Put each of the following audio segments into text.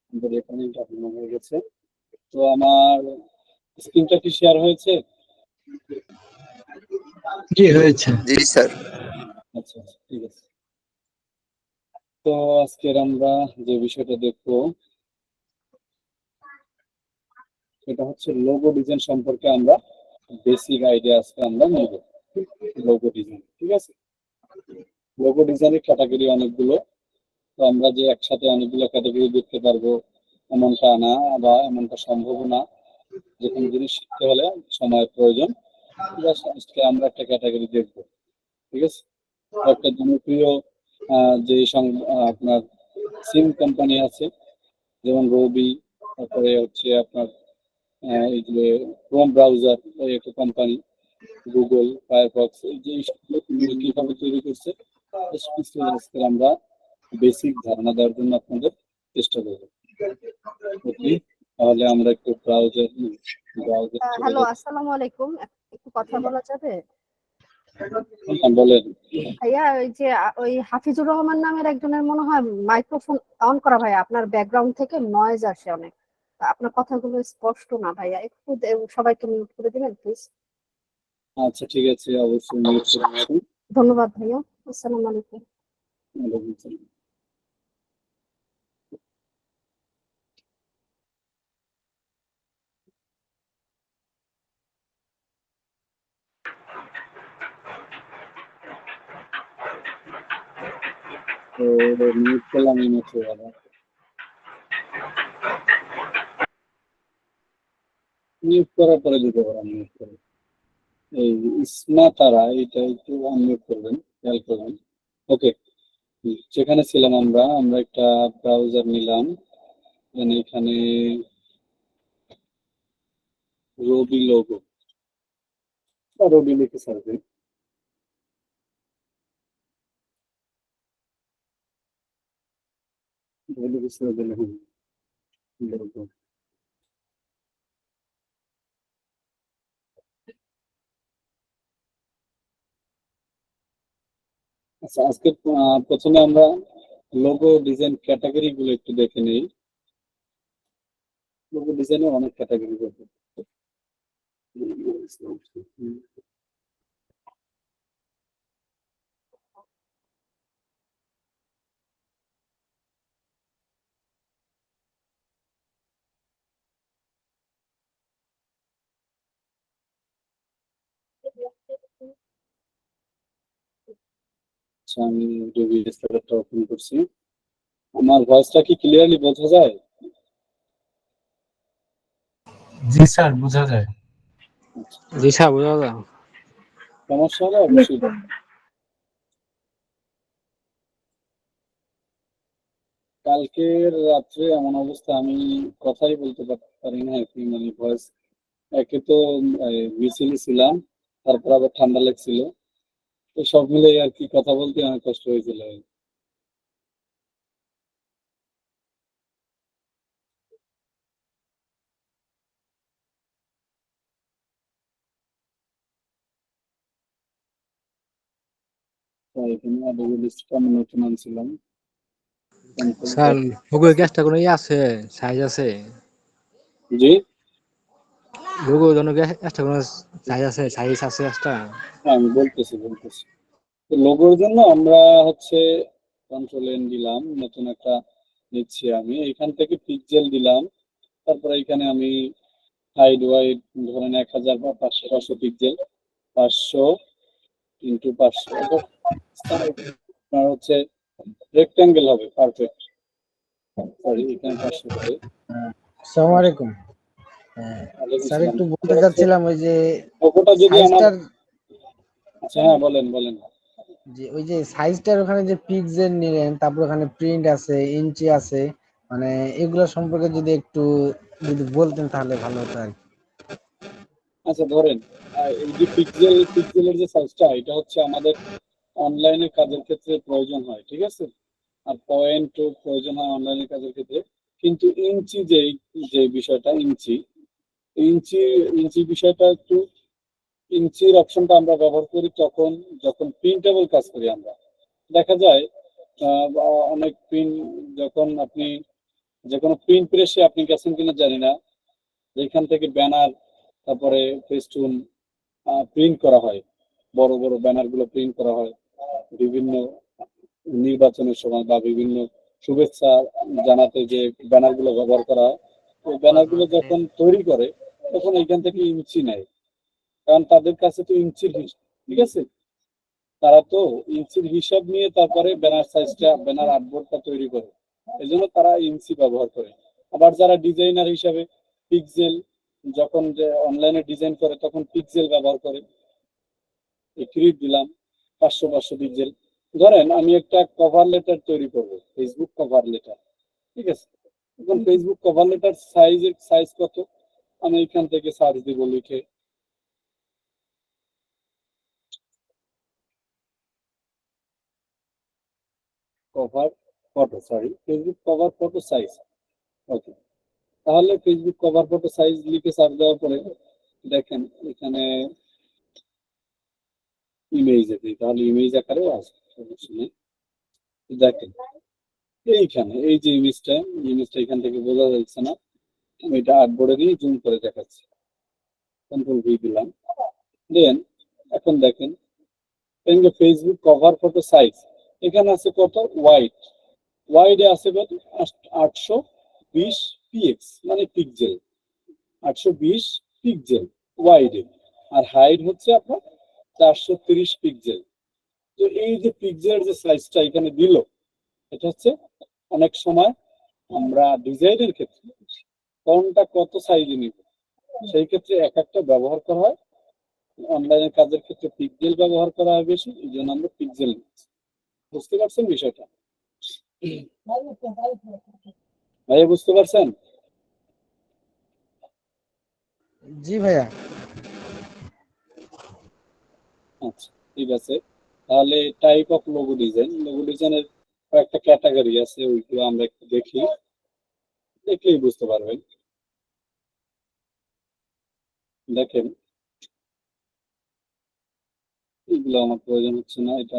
আমাদের এখানে ঢাকানো হয়ে গেছে। তো আমার স্ক্রিনটা কি শেয়ার হয়েছে? জি হয়েছে। জি স্যার। আচ্ছা আচ্ছা, ঠিক আছে। তো আজকের আমরা যে বিষয়টা দেখবো সেটা হচ্ছে লোগো ডিজাইন সম্পর্কে আমরা বেসিক আইডিয়া আজকে আমরা নেব। লোগো ডিজাইন, ঠিক আছে। লোগো ডিজাইনের ক্যাটাগরি অনেকগুলো, তো আমরা যে একসাথে অনেকগুলো ক্যাটাগরি দেখতে পারবো এমনটা না, বা এমনটা সম্ভব না। যে কোনো জিনিস শিখতে হলে সময়ের প্রয়োজন। আজকে আমরা একটা ক্যাটাগরি দেখবো, ঠিক আছে। একটা জনপ্রিয় যে আপনার সিম কোম্পানি আছে, যেমন রবি, তারপরে হচ্ছে আপনার এই যে ক্রোম ব্রাউজার, ওই একটা কোম্পানি, গুগল, ফায়ারফক্স, এই যে কিভাবে তৈরি করছে আজকে আমরা বেসিক ধারণা দেওয়ার জন্য আপনাদের চেষ্টা করব। ওকে, তাহলে আমরা একটু ব্রাউজার হ্যালো, আসসালামু আলাইকুম। একটু কথা বলা যাবে? বলেন ভাইয়া, ওই যে ওই হাফিজুর রহমান নামের একজনের মনে হয় মাইক্রোফোন অন করা। ভাইয়া, আপনার ব্যাকগ্রাউন্ড থেকে নয়েজ আসে অনেক। আপনার কথাগুলো স্পষ্ট না ভাইয়া, একটু সবাইকে মিউট করে দিবেন প্লিজ। আচ্ছা ঠিক আছে, অবশ্যই মিউট করছি। ধন্যবাদ ভাইয়া। আসসালামু আলাইকুম। ওয়ালাইকুম আসসালাম। তো মিউট করলাম এই মাত্র, আবার মিউট করার পরে দিতে পারেন। মিউট করে এই ইসমা তারা, এটা একটু আনমিউট করবেন, খেয়াল করবেন। ওকে, যেখানে ছিলাম আমরা আমরা একটা ব্রাউজার নিলাম, এখানে রবি লোগো, রবি লিখে সার্চ দিন। রবি লিখে সার্চ দিলে লোগো। আচ্ছা, আজকে প্রথমে আমরা লোগো ডিজাইন ক্যাটাগরি গুলো একটু দেখে নেই। লোগো ডিজাইনের অনেক ক্যাটাগরি রয়েছে। আচ্ছা, আমি রবি স্টারটা ওপেন করছি। আমার ভয়েসটা কি ক্লিয়ারলি বোঝা যায়? জি স্যার, বোঝা যায়। জি স্যার, বোঝা যায়। সমস্যা হলে অবশ্যই। কালকের রাত্রে এমন অবস্থা, আমি কথাই বলতে পারি না, কি মানে ভয়েস। একে তো মিছিলে ছিলাম, তারপর আবার ঠান্ডা লাগছিল, তো সব মিলে আর কি কথা বলতে অনেক কষ্ট হয়েছিল। তো এখানে আবার লিস্টটা আমি নতুন আনছিলাম। স্যার, লোগোর কি একটা কোনো আছে, সাইজ আছে? জি, লোগোর জন্য কি একটা কোনো সাইজ আছে, সাইজ আছে একটা? হ্যাঁ আমি বলতেছি। লোগোর জন্য আমরা হচ্ছে কন্ট্রোল এন দিলাম, নতুন একটা নিচ্ছি আমি। এখান থেকে পিক্সেল দিলাম, তারপরে এখানে আমি হাইড ওয়াইড ধরেন 1000 বা 500 পিক্সেল, 500 ইন্টু 500, আপনার হচ্ছে রেক্টাঙ্গেল হবে, পারফেক্ট। সরি, এখানে 500 হবে। আসসালামু আলাইকুম। স্যার, একটু বলতে চাচ্ছিলাম ওই যে লোগোটা যদি আমার, সাইজটার, আচ্ছা হ্যাঁ বলেন। যে ওই যে সাইজটার ওখানে যে পিক্সেল নিলেন, তারপর ওখানে প্রিন্ট আছে, ইঞ্চি আছে, মানে এগুলো সম্পর্কে যদি একটু বলতেন তাহলে ভালো হতো আর কি। আচ্ছা ধরেন এই যে পিক্সেলের যে সাইজটা, এটা হচ্ছে আমাদের অনলাইনে কাজের ক্ষেত্রে প্রয়োজন হয়, ঠিক আছে। আর পয়েন্টও প্রয়োজন হয় অনলাইনে কাজের ক্ষেত্রে। কিন্তু ইঞ্চি যে বিষয়টা, ইঞ্চি ইঞ্চি বিষয়টা একটু, ইঞ্চির অপশনটা আমরা ব্যবহার করি তখন যখন প্রিন্টেবল কাজ করি আমরা। দেখা যায় অনেক প্রিন্ট, যখন আপনি যে কোনো প্রিন্ট প্রেসে আপনি গেছেন কিনা জানি না, যেখান থেকে ব্যানার তারপরে ফেস্টুন প্রিন্ট করা হয়, বড় বড় ব্যানার গুলো প্রিন্ট করা হয় বিভিন্ন নির্বাচনের সময় বা বিভিন্ন শুভেচ্ছা জানাতে যে ব্যানার গুলো ব্যবহার করা হয়। ওই ব্যানার গুলো যখন তৈরি করে তখন এখান থেকে ইঞ্চি নেয়, কারণ তাদের কাছে তো ইঞ্চির হিসাব, ঠিক আছে, তারা তো ইঞ্চির হিসাব নিয়ে তারপরে ব্যানার সাইজটা ব্যানার আর্টবোর্ডটা তৈরি করে, এই জন্য তারা ইঞ্চি ব্যবহার করে। আবার যারা ডিজাইনার হিসাবে পিক্সেল, যখন যে অনলাইনে ডিজাইন করে তখন পিক্সেল ব্যবহার করে। ক্রিট দিলাম 500 পিক্সেল। ধরেন আমি একটা কভার লেটার তৈরি করব, ফেসবুক কভার লেটার, ঠিক আছে, এখন ফেসবুক কভার লেটার সাইজ কত, আমি এখান থেকে সার্চ দিব লিখে cover photo, Facebook cover photo size. Okay, তাহলে ফেসবুক কভার ফটো সাইজ লিখে সার্চ দেওয়ার পরে দেখেন এখানে ইমেজ দিই, তাহলে ইমেজ আকারেও আসবে, সমস্যা নেই। দেখেন এইখানে এই যে ইমেজটা এখান থেকে বোঝা যাচ্ছে না, আমি এটা আর্টবোর্ডে দিয়ে জুম করে দেখাচ্ছি। কন্ট্রোল ভি দিলাম, দেন এখন দেখেন ফেসবুক কভার ফটো সাইজ এখানে আছে কত, ওয়াইডে আছে কত 820 পিএক্স, মানে পিক্সেল, 820 পিক্সেল ওয়াইডে, আর হাইট হচ্ছে আপনার 430 পিক্সেল। তো এই যে পিক্সেলের যে সাইজটা এখানে দিল, এটা হচ্ছে অনেক সময় আমরা ডিজাইনের ক্ষেত্রে কোনটা কত সাইজে নিব সেই ক্ষেত্রে এক একটা ব্যবহার করা হয়। অনলাইনের কাজের ক্ষেত্রে পিক্সেল ব্যবহার করা হয় বেশি, এই জন্য আমরা পিক্সেল নিচ্ছি। বুঝতে পারছেন বিষয়টা? ভাইয়া বুঝতে পারছেন? জি ভাইয়া। আচ্ছা ঠিক আছে, তাহলে টাইপ অফ লোগো ডিজাইনের কয়েকটা ক্যাটাগরি আছে, ওইগুলো আমরা একটু দেখি, দেখলেই বুঝতে পারবেন। দেখেন এগুলো আমার প্রয়োজন হচ্ছে না, এটা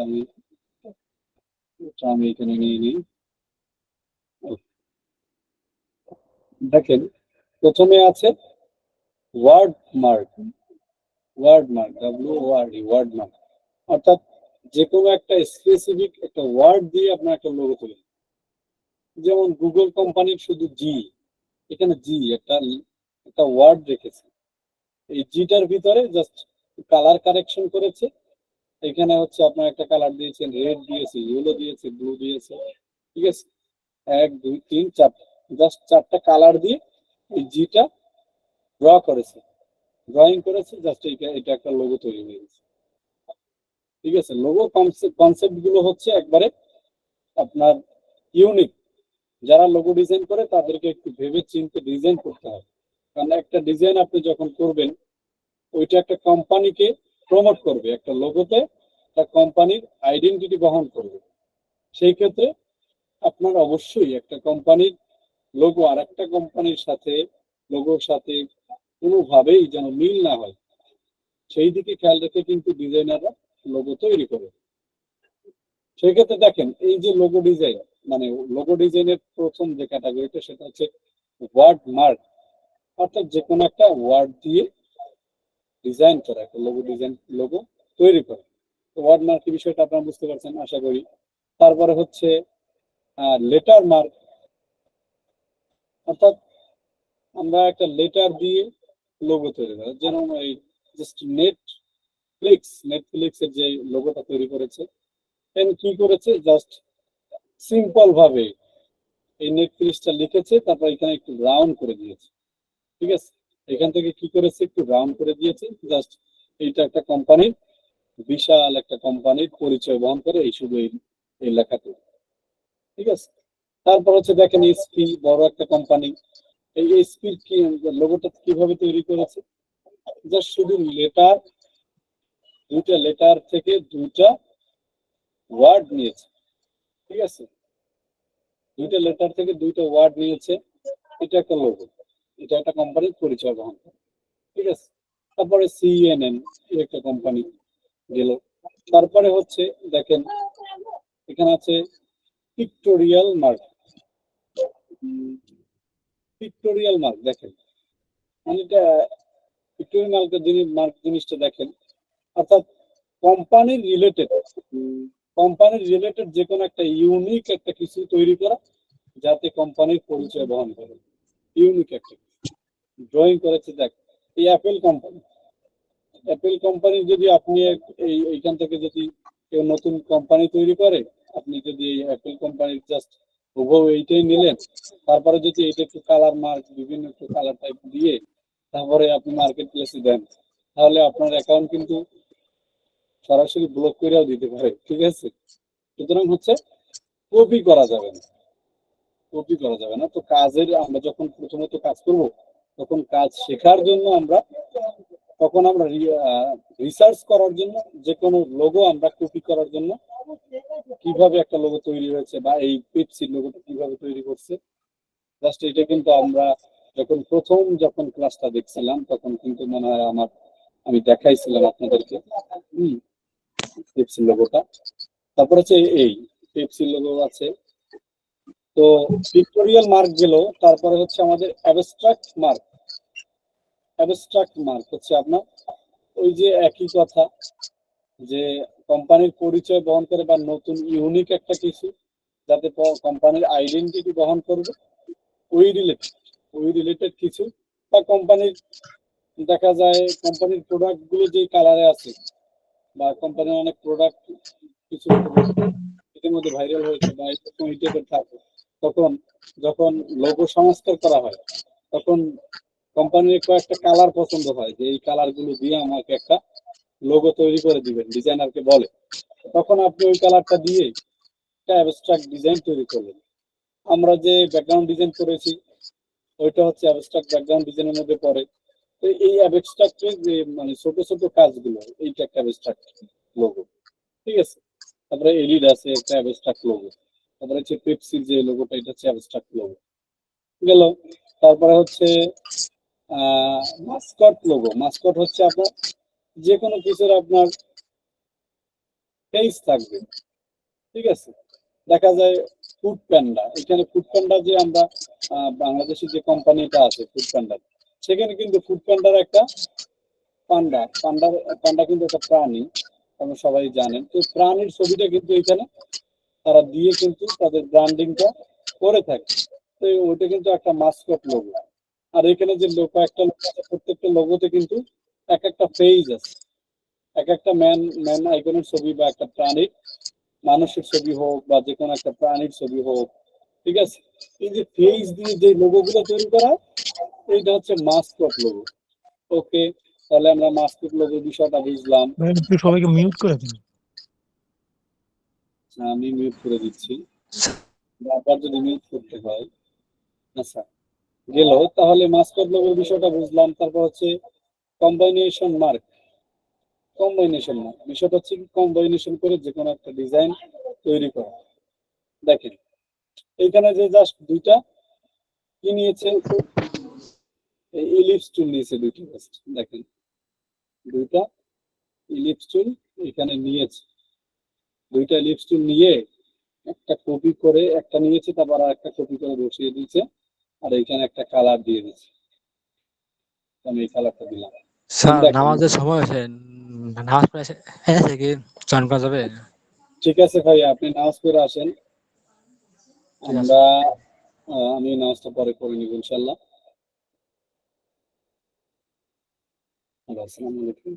আমি এখানে নিয়ে নিই। দেখেন প্রথমে আছে ওয়ার্ড মার্ক, ওয়ার্ড মার্ক, অর্থাৎ যে কোনো একটা স্পেসিফিক একটা ওয়ার্ড দিয়ে আপনার একটা লোগো তৈরি। যেমন গুগল কোম্পানির শুধু জি, এখানে জি একটা ওয়ার্ড রেখেছে, এই জিটার ভিতরে জাস্ট কালার কারেকশন করেছে। এখানে হচ্ছে আপনার একটা কালার দিয়েছেন, রেড দিয়েছে, ইয়েলো দিয়েছে, ব্লু দিয়েছে, ঠিক আছে, 1 2 3 4, জাস্ট 4টা কালার দিয়ে এই জিটা ড্রয়িং করেছে, জাস্ট এটা একটা লোগো তৈরি হয়ে গেছে। ঠিক আছে, লোগো কনসেপ্ট গুলো হচ্ছে একবারে আপনার ইউনিক। যারা লোগো ডিজাইন করে তাদেরকে একটু ভেবে চিন্তে ডিজাইন করতে হবে, কারণ একটা ডিজাইন আপনি যখন করবেন ওইটা একটা কোম্পানিকে প্রমোট করবে, একটা লোগোতে একটা কোম্পানির আইডেন্টিটি বহন করবে। সেই ক্ষেত্রে আপনার অবশ্যই একটা কোম্পানির লোগো আর একটা কোম্পানির সাথে লোগোর সাথে কোনোভাবেই যেন মিল না হয়, সেই দিকে খেয়াল রেখে কিন্তু ডিজাইনাররা লোগো তৈরি করে। সেই ক্ষেত্রে দেখেন এই যে লোগো ডিজাইন, মানে লোগো ডিজাইনের প্রথম যে ক্যাটাগরিটা সেটা হচ্ছে ওয়ার্ড মার্ক, অর্থাৎ যে কোনো একটা ওয়ার্ড দিয়ে ডিজাইন করা, একটা লোগো তৈরি করা। তো ওয়ার্ড মার্কের বিষয়টা আপনারা বুঝতে পারছেন আশা করি। তারপরে হচ্ছে লেটার মার্ক, অর্থাৎ আমরা একটা লেটার দিয়ে লোগো তৈরি করা, যেমন এই জাস্ট নেটফ্লিক্স এর যে লোগোটা তৈরি করেছে, কি করেছে, জাস্ট সিম্পল ভাবে এই নেটফ্লিক্সটা লিখেছে, তারপর এখানে একটু রাউন্ড করে দিয়েছে, ঠিক আছে, এখান থেকে কি করেছে একটু রাউন্ড করে দিয়েছে, জাস্ট এইটা একটা কোম্পানির, বিশাল একটা কোম্পানির পরিচয় বহন করে এই শুধু এই লেখাতে, ঠিক আছে। তারপর হচ্ছে দেখেন এসপি, বড় একটা কোম্পানি, এই এসপির কি লোগোটা কিভাবে তৈরি করেছে, জাস্ট শুধু দুইটা লেটার থেকে দুইটা ওয়ার্ড নিয়েছে, ঠিক আছে, দুইটা লেটার থেকে দুইটা ওয়ার্ড নিয়েছে, এটা একটা লোগো, এটা একটা কোম্পানির পরিচয় বহন করে, ঠিক আছে। তারপরে সিএনএন একটা কোম্পানি গেল। তারপরে হচ্ছে দেখেন এখানে আছে পিক্টোরিয়াল মার্ক, পিক্টোরিয়াল মার্ক দেখেন, মানে এটা পিক্টোরিয়াল মার্ক জিনিসটা দেখেন, অর্থাৎ কোম্পানির রিলেটেড, কোম্পানির রিলেটেড যে কোনো একটা ইউনিক একটা কিছু তৈরি করা যাতে কোম্পানির পরিচয় বহন করে, ইউনিক একটা ড্রয়িং করেছে। দেখ, এই অ্যাপেল কোম্পানি, অ্যাপেল কোম্পানির যদি আপনি এইখান থেকে যদি কেউ নতুন কোম্পানি তৈরি করে, আপনি যদি এই অ্যাপেল কোম্পানির জাস্ট হুবহু এইটাই নিলেন, তারপরে যদি এটা একটু কালার মার্ক বিভিন্ন একটু কালার টাইপ দিয়ে তারপরে আপনি মার্কেট প্লেসে দেন, তাহলে আপনার অ্যাকাউন্ট কিন্তু সরাসরি ব্লক করেও দিতে পারে। ঠিক আছে, সুতরাং হচ্ছে কপি করা যাবে না, কপি করা যাবে না। তো কাজের আমরা যখন প্রথমত কাজ করব, তখন কাজ শেখার জন্য আমরা, তখন আমরা রিসার্চ করার জন্য যে কোনো লোগো আমরা কপি করার জন্য, কিভাবে একটা লোগো তৈরি হয়েছে বা এই পেপসির লোগোটা কিভাবে তৈরি করছে, জাস্ট এটা কিন্তু আমরা যখন ক্লাসটা দেখছিলাম তখন কিন্তু মনে হয় আমি দেখাইছিলাম আপনাদেরকে পেপসির লোগোটা। তারপর হচ্ছে এই পেপসির লোগো আছে। তো পিক্টোরিয়াল মার্ক গেল, তারপরে হচ্ছে আমাদের অ্যাবস্ট্রাক্ট মার্ক। অ্যাবস্ট্রাক্ট মার্ক হচ্ছে আপনার ওই যে একই কথা, যে কোম্পানির পরিচয় বহন করে বা নতুন ইউনিক একটা কিছু যাতে কোম্পানির আইডেন্টিটি বহন করবে, ওই রিলেটেড কিছু, বা কোম্পানির দেখা যায় কোম্পানির প্রোডাক্ট গুলো যে কালারে আছে, বা কোম্পানির অনেক প্রোডাক্ট কিছু ইতিমধ্যে ভাইরাল হয়েছে বা ওই টাইপের থাকে, তখন যখন লোগো সংস্কার করা হয়, তখন কোম্পানির কয়েকটা কালার পছন্দ হয় যে এই কালার গুলো দিয়ে আমাকে একটা লোগো তৈরি করে দিবেন, ডিজাইনারকে বলে, তখন আপনি ওই কালারটা দিয়ে একটা অ্যাবস্ট্রাক্ট ডিজাইন তৈরি করলেন। আমরা যে ব্যাকগ্রাউন্ড ডিজাইন করেছি ওইটা হচ্ছে অ্যাবস্ট্রাক্ট ব্যাকগ্রাউন্ড ডিজাইনের মধ্যে পড়ে। তো এই অ্যাবস্ট্রাক্টের যে মানে ছোট ছোট কাজগুলো, এইটা একটা অ্যাবস্ট্রাক্ট লোগো। ঠিক আছে, তারপরে এলিড আছে একটা অ্যাবস্ট্রাক্ট লোগো, তারপরে হচ্ছে পেপসির যে লোগোটা, এটা হচ্ছে অ্যাবস্ট্রাক্ট লোগো গেল। তারপরে হচ্ছে মাস্কট লোগো। মাস্কট হচ্ছে আপনার যে কোনো কিছুর আপনার ফেস থাকবে। ঠিক আছে, দেখা যায় ফুড প্যান্ডা, এখানে ফুড প্যান্ডা যে আমরা বাংলাদেশের যে কোম্পানিটা আছে ফুড প্যান্ডা, সেখানে কিন্তু ফুড প্যান্ডার একটা পান্ডা কিন্তু একটা প্রাণী, আমরা সবাই জানেন। তো প্রাণীর ছবিটা কিন্তু এখানে তারা দিয়ে কিন্তু তাদের ব্র্যান্ডিংটা করে থাকে। তো ওইটা কিন্তু একটা মাস্কট লোগো। আর এখানে যে কয়েকটা লোগো আছে, প্রত্যেকটা লোগোতে কিন্তু এক একটা পেজ আছে, এক একটা ম্যান আইকনের ছবি বা একটা প্রাণীর, মানুষের ছবি হোক বা যে কোনো একটা প্রাণীর ছবি হোক। ঠিক আছে, এই যে পেজ দিয়ে যে লোগো গুলো তৈরি করা হয়, এইটা হচ্ছে মাস্কট লোগো। ওকে, তাহলে আমরা মাস্কট লোগোর বিষয়টা বুঝলাম। ভাই একটু সবাইকে মিউট করে দিন। আমি মিউট করে দিচ্ছি, আবার যদি মিউট করতে হয়। আচ্ছা, গেল। তাহলে মাস্কট লোগোর বিষয়টা বুঝলাম। তারপর হচ্ছে কম্বাইনেশন মার্ক। কম্বাইনেশন মার্ক বিষয়টা হচ্ছে কি, কম্বাইনেশন করে যে কোনো একটা ডিজাইন তৈরি করা। দেখেন এইখানে যে জাস্ট দুইটা কি নিয়েছে, ইলিপস টুল নিয়েছে দুইটা, জাস্ট দেখেন দুইটা ইলিপস টুল এখানে নিয়েছে, দুইটা ইলিপস টুল নিয়ে একটা কপি করে একটা নিয়েছে, তারপর আর একটা কপি করে বসিয়ে দিয়েছে, আর এখানে একটা কালার দিয়ে দিয়েছে। আমি এই কালারটা দিলাম। স্যার দেখেন, নামাজের সময় হয়েছে, নামাজ পড়ে এসে কি জয়েন করা যাবে? ঠিক আছে ভাই, আপনি নামাজ পড়ে আসেন, ঠিক আছে। আমরা আমি নামাজটা পরে করে নিব ইনশাল্লাহ। আসসালামু আলাইকুম।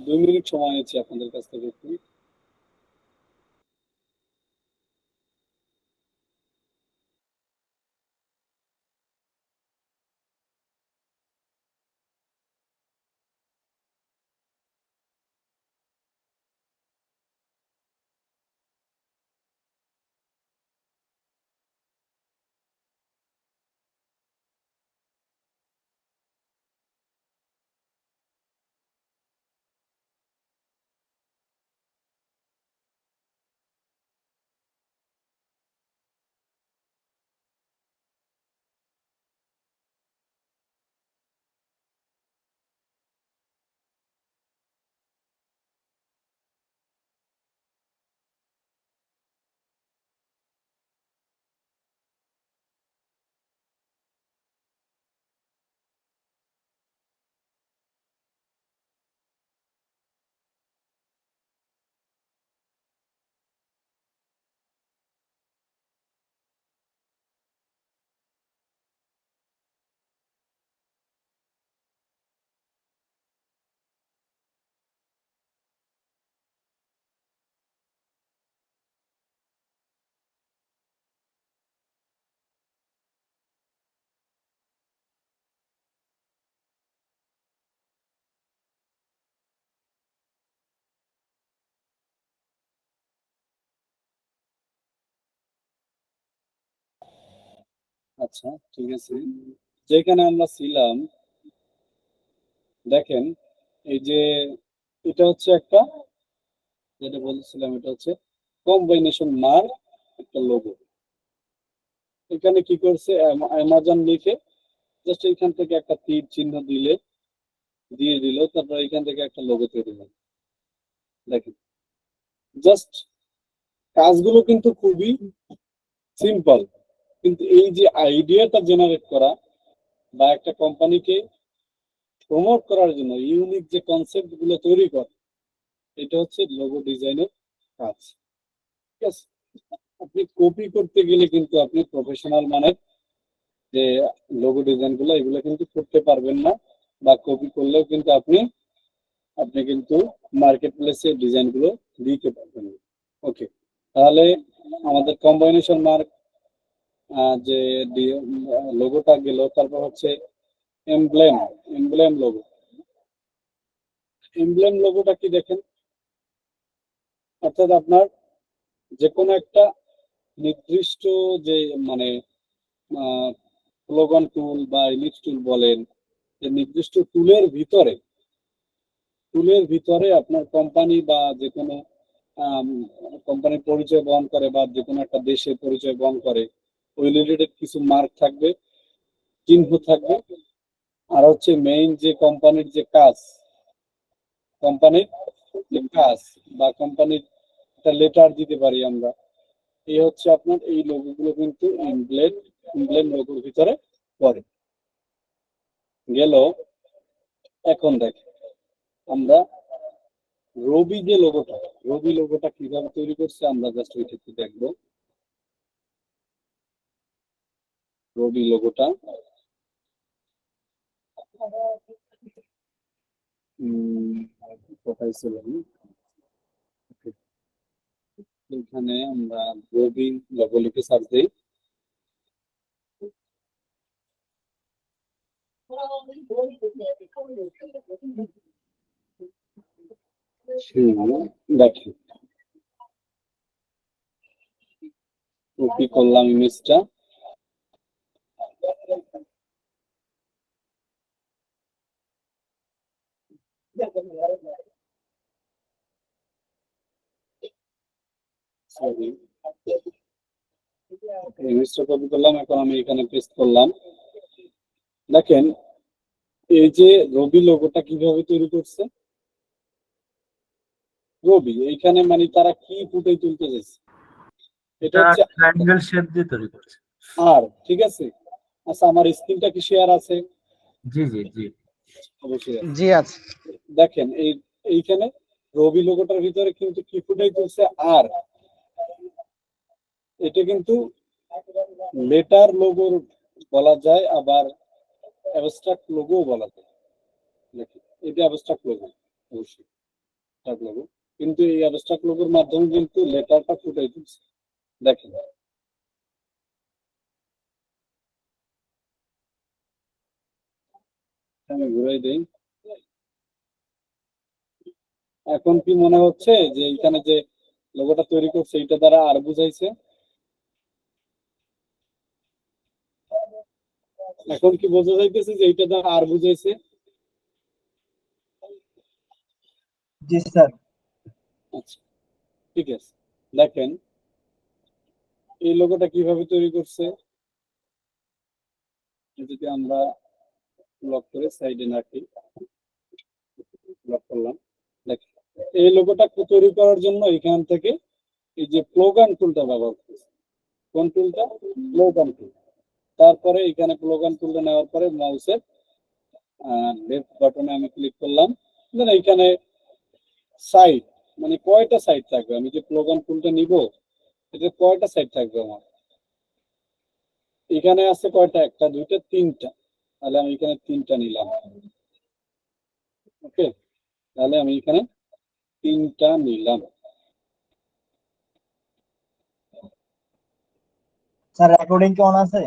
2 মিনিট সময় নিচ্ছি আপনাদের কাছ থেকে একটু। আচ্ছা, ঠিক আছে। যেখানে আমরা ছিলাম, দেখেন এই যে এটা হচ্ছে একটা, যেটা বলছিলাম এটা হচ্ছে কম্বাইনেশন মার্ক, একটা লোগো। এখানে কি করছে, অ্যামাজন লিখে জাস্ট এখান থেকে একটা তীর চিহ্ন দিয়ে দিল, তারপর এখান থেকে একটা লোগো তৈরি হলো। দেখেন জাস্ট কাজগুলো কিন্তু খুবই সিম্পল, কিন্তু এই যে আইডিয়াটা জেনারেট করা বা একটা কোম্পানিকে প্রমোট করার জন্য ইউনিক যে কনসেপ্ট গুলো তৈরি করা, এটা হচ্ছে লোগো ডিজাইনের কাজ। ঠিক আছে, আপনি কপি করতে গেলে কিন্তু আপনি প্রফেশনাল মানের যে লোগো ডিজাইন গুলো এগুলো কিন্তু করতে পারবেন না, বা কপি করলেও কিন্তু আপনি আপনি কিন্তু মার্কেট প্লেসে ডিজাইন গুলো দিতে পারবেন না। ওকে, তাহলে আমাদের কম্বাইনেশন মার্ক যে লোগোটা গেল, তারপর হচ্ছে এমব্লেম। এমব্লেম লোগো, এমব্লেম লোগোটা কি দেখেন, অর্থাৎ আপনার যে কোনো একটা নির্দিষ্ট যে মানে স্লোগান টুল বা ইলিপস টুল বলেন, যে নির্দিষ্ট টুলের ভিতরে আপনার কোম্পানি বা যে কোনো কোম্পানির পরিচয় বহন করে বা যে কোনো একটা দেশের পরিচয় বহন করে, ওই রিলেটেড কিছু মার্ক থাকবে, চিহ্ন থাকবে। আর হচ্ছে মেইন যে কোম্পানির যে কাজ, কোম্পানির যে কাজ বা কোম্পানির একটা লেটার দিতে পারি আমরা, এই হচ্ছে আপনার এই লোগোগুলো কিন্তু এমব্লেম লোগোর ভিতরে পড়ে গেল। এখন দেখ আমরা রবি লোগোটা কিভাবে তৈরি করছে আমরা জাস্ট ওইটা একটু দেখবো। রবি লোগোটা কোথায় ছিল, এখানে আমরা রবি লোগো লিখে সার্চ দিই। দেখেন কপি করলাম ইমেজটা, ইমেজটা কপি করলাম, এখন আমি এখানে পেস্ট করলাম। দেখেন এই যে রবি লোগোটা কিভাবে তৈরি করছে, রবি এইখানে মানে তারা কি ফুটে তুলতে চাইছে, এটা হচ্ছে ট্রায়াঙ্গেল শেপ দিয়ে তৈরি করছে। আর ঠিক আছে। আচ্ছা, আমার স্ক্রিনটা কি শেয়ার আছে? জি জি জি, অবশ্যই আছে। জি আছে। দেখেন এইখানে রবি লোগোটার ভিতরে কিন্তু কি ফুটাই তুলছে, আর এটা কিন্তু লেটার লোগো বলা যায়, আবার অ্যাবস্ট্রাক্ট লোগো বলা যায়। দেখেন এটা অ্যাবস্ট্রাক্ট লোগো অবশ্যই। অ্যাবস্ট্রাক্ট লোগো, কিন্তু এই অ্যাবস্ট্রাক্ট লোগোর মাধ্যমে কিন্তু লেটারটা ফুটাই তুলছে। দেখেন আমি ঘুরাই দিই। এখন কি মনে হচ্ছে যে এখানে যে লোগোটা তৈরি করছে এটা দ্বারা আর বুঝাইছে? এখন কি বোঝা যাইতেছে যে এটা দ্বারা আর বুঝাইছে? জি স্যার। আচ্ছা ঠিক আছে, দেখেন এই লোগোটা কিভাবে তৈরি করছে। যদি আমরা লক করে সাইডে রাখি, লক করলাম, দেখেন এই লোগোটা তৈরি করার জন্য এখান থেকে এই যে প্লোগান টুলটা ব্যবহার করছে। কোন টুলটা? প্লোগান টুল। তারপরে এখানে প্লোগান টুলটা নেওয়ার পরে মাউসের লেফট বাটনে আমি ক্লিক করলাম, দেন এখানে সাইড মানে কয়টা সাইড থাকবে, আমি যে প্লোগান টুলটা নিব এটা কয়টা সাইড থাকবে আমার, এখানে আছে কয়টা, একটা দুইটা তিনটা, তাহলে আমি এখানে তিনটা নিলাম। ওকে, তাহলে আমি এখানে তিনটা নিলাম। স্যার রেকর্ডিং কি অন আছে?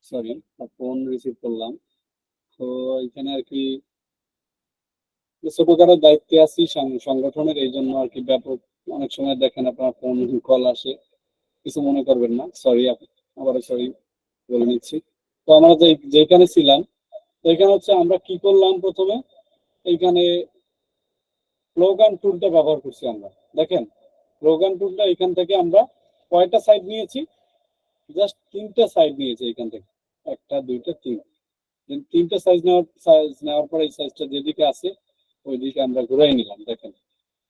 সরি, ফোন রিসিভ করলাম। তো এখানে আর কি ছোটখাটো দায়িত্বে আছি সংগঠনের, এই জন্য আর কি ব্যাপক অনেক সময় দেখেন আপনার ফোন কল আসে, কিছু মনে করবেন না, সরি, আবারও সরি বলে নিচ্ছি। তো আমরা যেখানে ছিলাম, তো এখানে হচ্ছে আমরা কি করলাম, প্রথমে এইখানে স্লোগান টুলটা ব্যবহার করছি আমরা। দেখেন স্লোগান টুলটা এখান থেকে আমরা কয়টা সাইড নিয়েছি, জাস্ট তিনটা সাইড নিয়েছি এখান থেকে, একটা দুইটা তিন, তিনটা সাইজ নেওয়ার পরে এই সাইজটা যেদিকে আছে ওই দিকে আমরা ঘুরাই নিলাম। দেখেন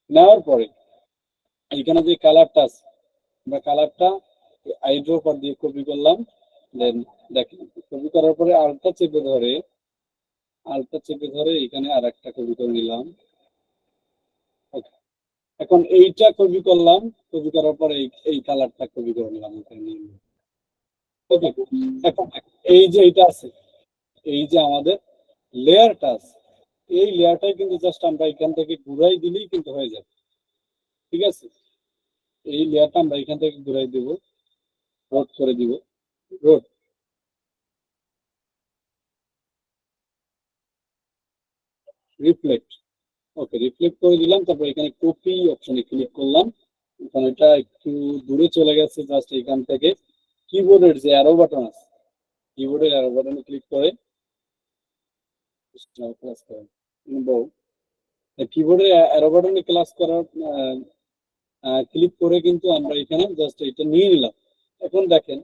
নেওয়ার পরে এখানে যে কালারটা আছে, আমরা কালারটা আইড্রপার দিয়ে কপি করলাম। দেন দেখেন কপি করার পরে আলটা চেপে ধরে এখানে আর একটা কপি করে নিলাম। এখন এইটা কপি করলাম, কপি করার পরে এই কালারটা কপি করে নিলাম এখানে নিয়ে। ওকে, এখন এই যে এটা আছে, এই যে আমাদের লেয়ারটা আছে, এই লেয়ারটাই কিন্তু জাস্ট আমরা এখান থেকে ঘুরাই দিলেই কিন্তু হয়ে যাবে। ঠিক আছে, এই লেয়ারটা আমরা এখান থেকে ঘুরাই দিব, রোড করে দিব, রোড, রিফ্লেক্ট। ওকে, রিফ্লেক্ট করে দিলাম। তারপর এখানে কপি অপশনে ক্লিক করলাম, এখন এটা একটু দূরে চলে গেছে, জাস্ট এখান থেকে কিবোর্ডের যে অ্যারো বাটন আছে, কিবোর্ডের অ্যারো বাটনে ক্লিক করে কিবোর্ডের অ্যারো বাটনে ক্লিক করে কিন্তু আমরা এখানে জাস্ট এটা নিয়ে নিলাম। এখন দেখেন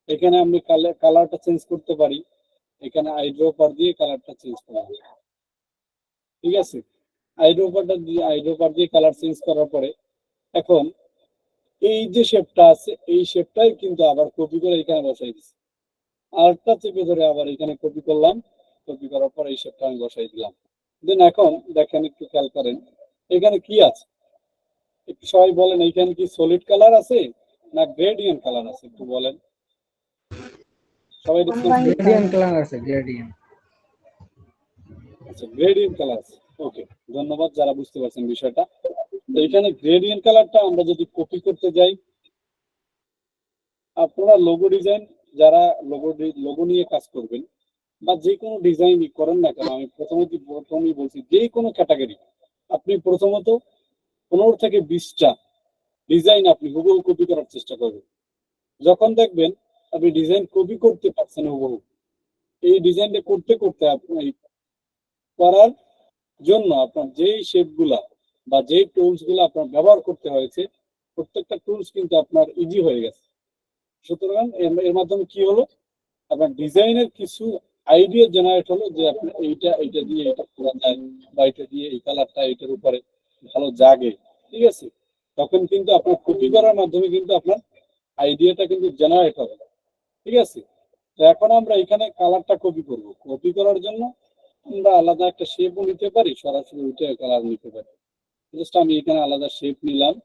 এখানে আমি কালারটা চেঞ্জ করতে পারি, এখানে আইড্রপার দিয়ে কালারটা চেঞ্জ করা যায়। ঠিক আছে, আইড্রপার দিয়ে কালার চেঞ্জ করার পরে এখন এই যে শেপটা আছে এই শেপটাই কিন্তু আবার কপি করে এখানে বসাই দিচ্ছি, আরেকটা চেপে ধরে আবার এখানে কপি করলাম, কপি করার পর এই শেপটা আমি বসাই দিলাম। দেন এখন দেখেন একটু খেয়াল করেন এখানে কি আছে, একটু সবাই বলেন এখানে কি সলিড কালার আছে না গ্রেডিয়েন্ট কালার আছে, একটু বলেন সবাই। গ্রেডিয়েন্ট কালার আছে, গ্রেডিয়েন্ট। আচ্ছা, গ্রেডিয়েন্ট কালার আছে। ওকে, ধন্যবাদ যারা বুঝতে পারছেন বিষয়টা। তো এখানে গ্রেডিয়েন্ট কালারটা আমরা যদি কপি করতে যাই, আপনারা লোগো ডিজাইন যারা লোগো নিয়ে কাজ করবেন বা যে কোনো ডিজাইনই করেন না কেন, আমি প্রথমেই বলছি যে কোনো ক্যাটাগরি আপনি প্রথমত 15 থেকে 20টা ডিজাইন আপনি হুবহু কপি করার চেষ্টা করবেন। যখন দেখবেন আপনি ডিজাইন কপি করতে পারছেন হুবহু, এই ডিজাইনটা করতে করতে আপনি করার জন্য আপনার যেই শেপগুলা বা যেই টুলস গুলো আপনার ব্যবহার করতে হয়েছে, প্রত্যেকটা টুলস কিন্তু আপনার ইজি হয়ে গেছে। সুতরাং এর মাধ্যমে কি হলো, আপনার ডিজাইনের কিছু আইডিয়া জেনারেট হলো যে আপনি এইটা দিয়ে এটা করা যায়, বা এটা দিয়ে এই কালারটা এটার উপরে ভালো জাগে, ঠিক আছে। তখন কিন্তু আপনার কপি করার মাধ্যমে কিন্তু আপনার আইডিয়াটা কিন্তু জেনারেট হবে, ঠিক আছে। তো এখন আমরা এখানে কালারটা কপি করব। কপি করার জন্য আমরা আলাদা একটা শেপও নিতে পারি, সরাসরি উঠে কালার নিতে পারি। জাস্ট আমি এখানে আলাদা শেপ নিলাম,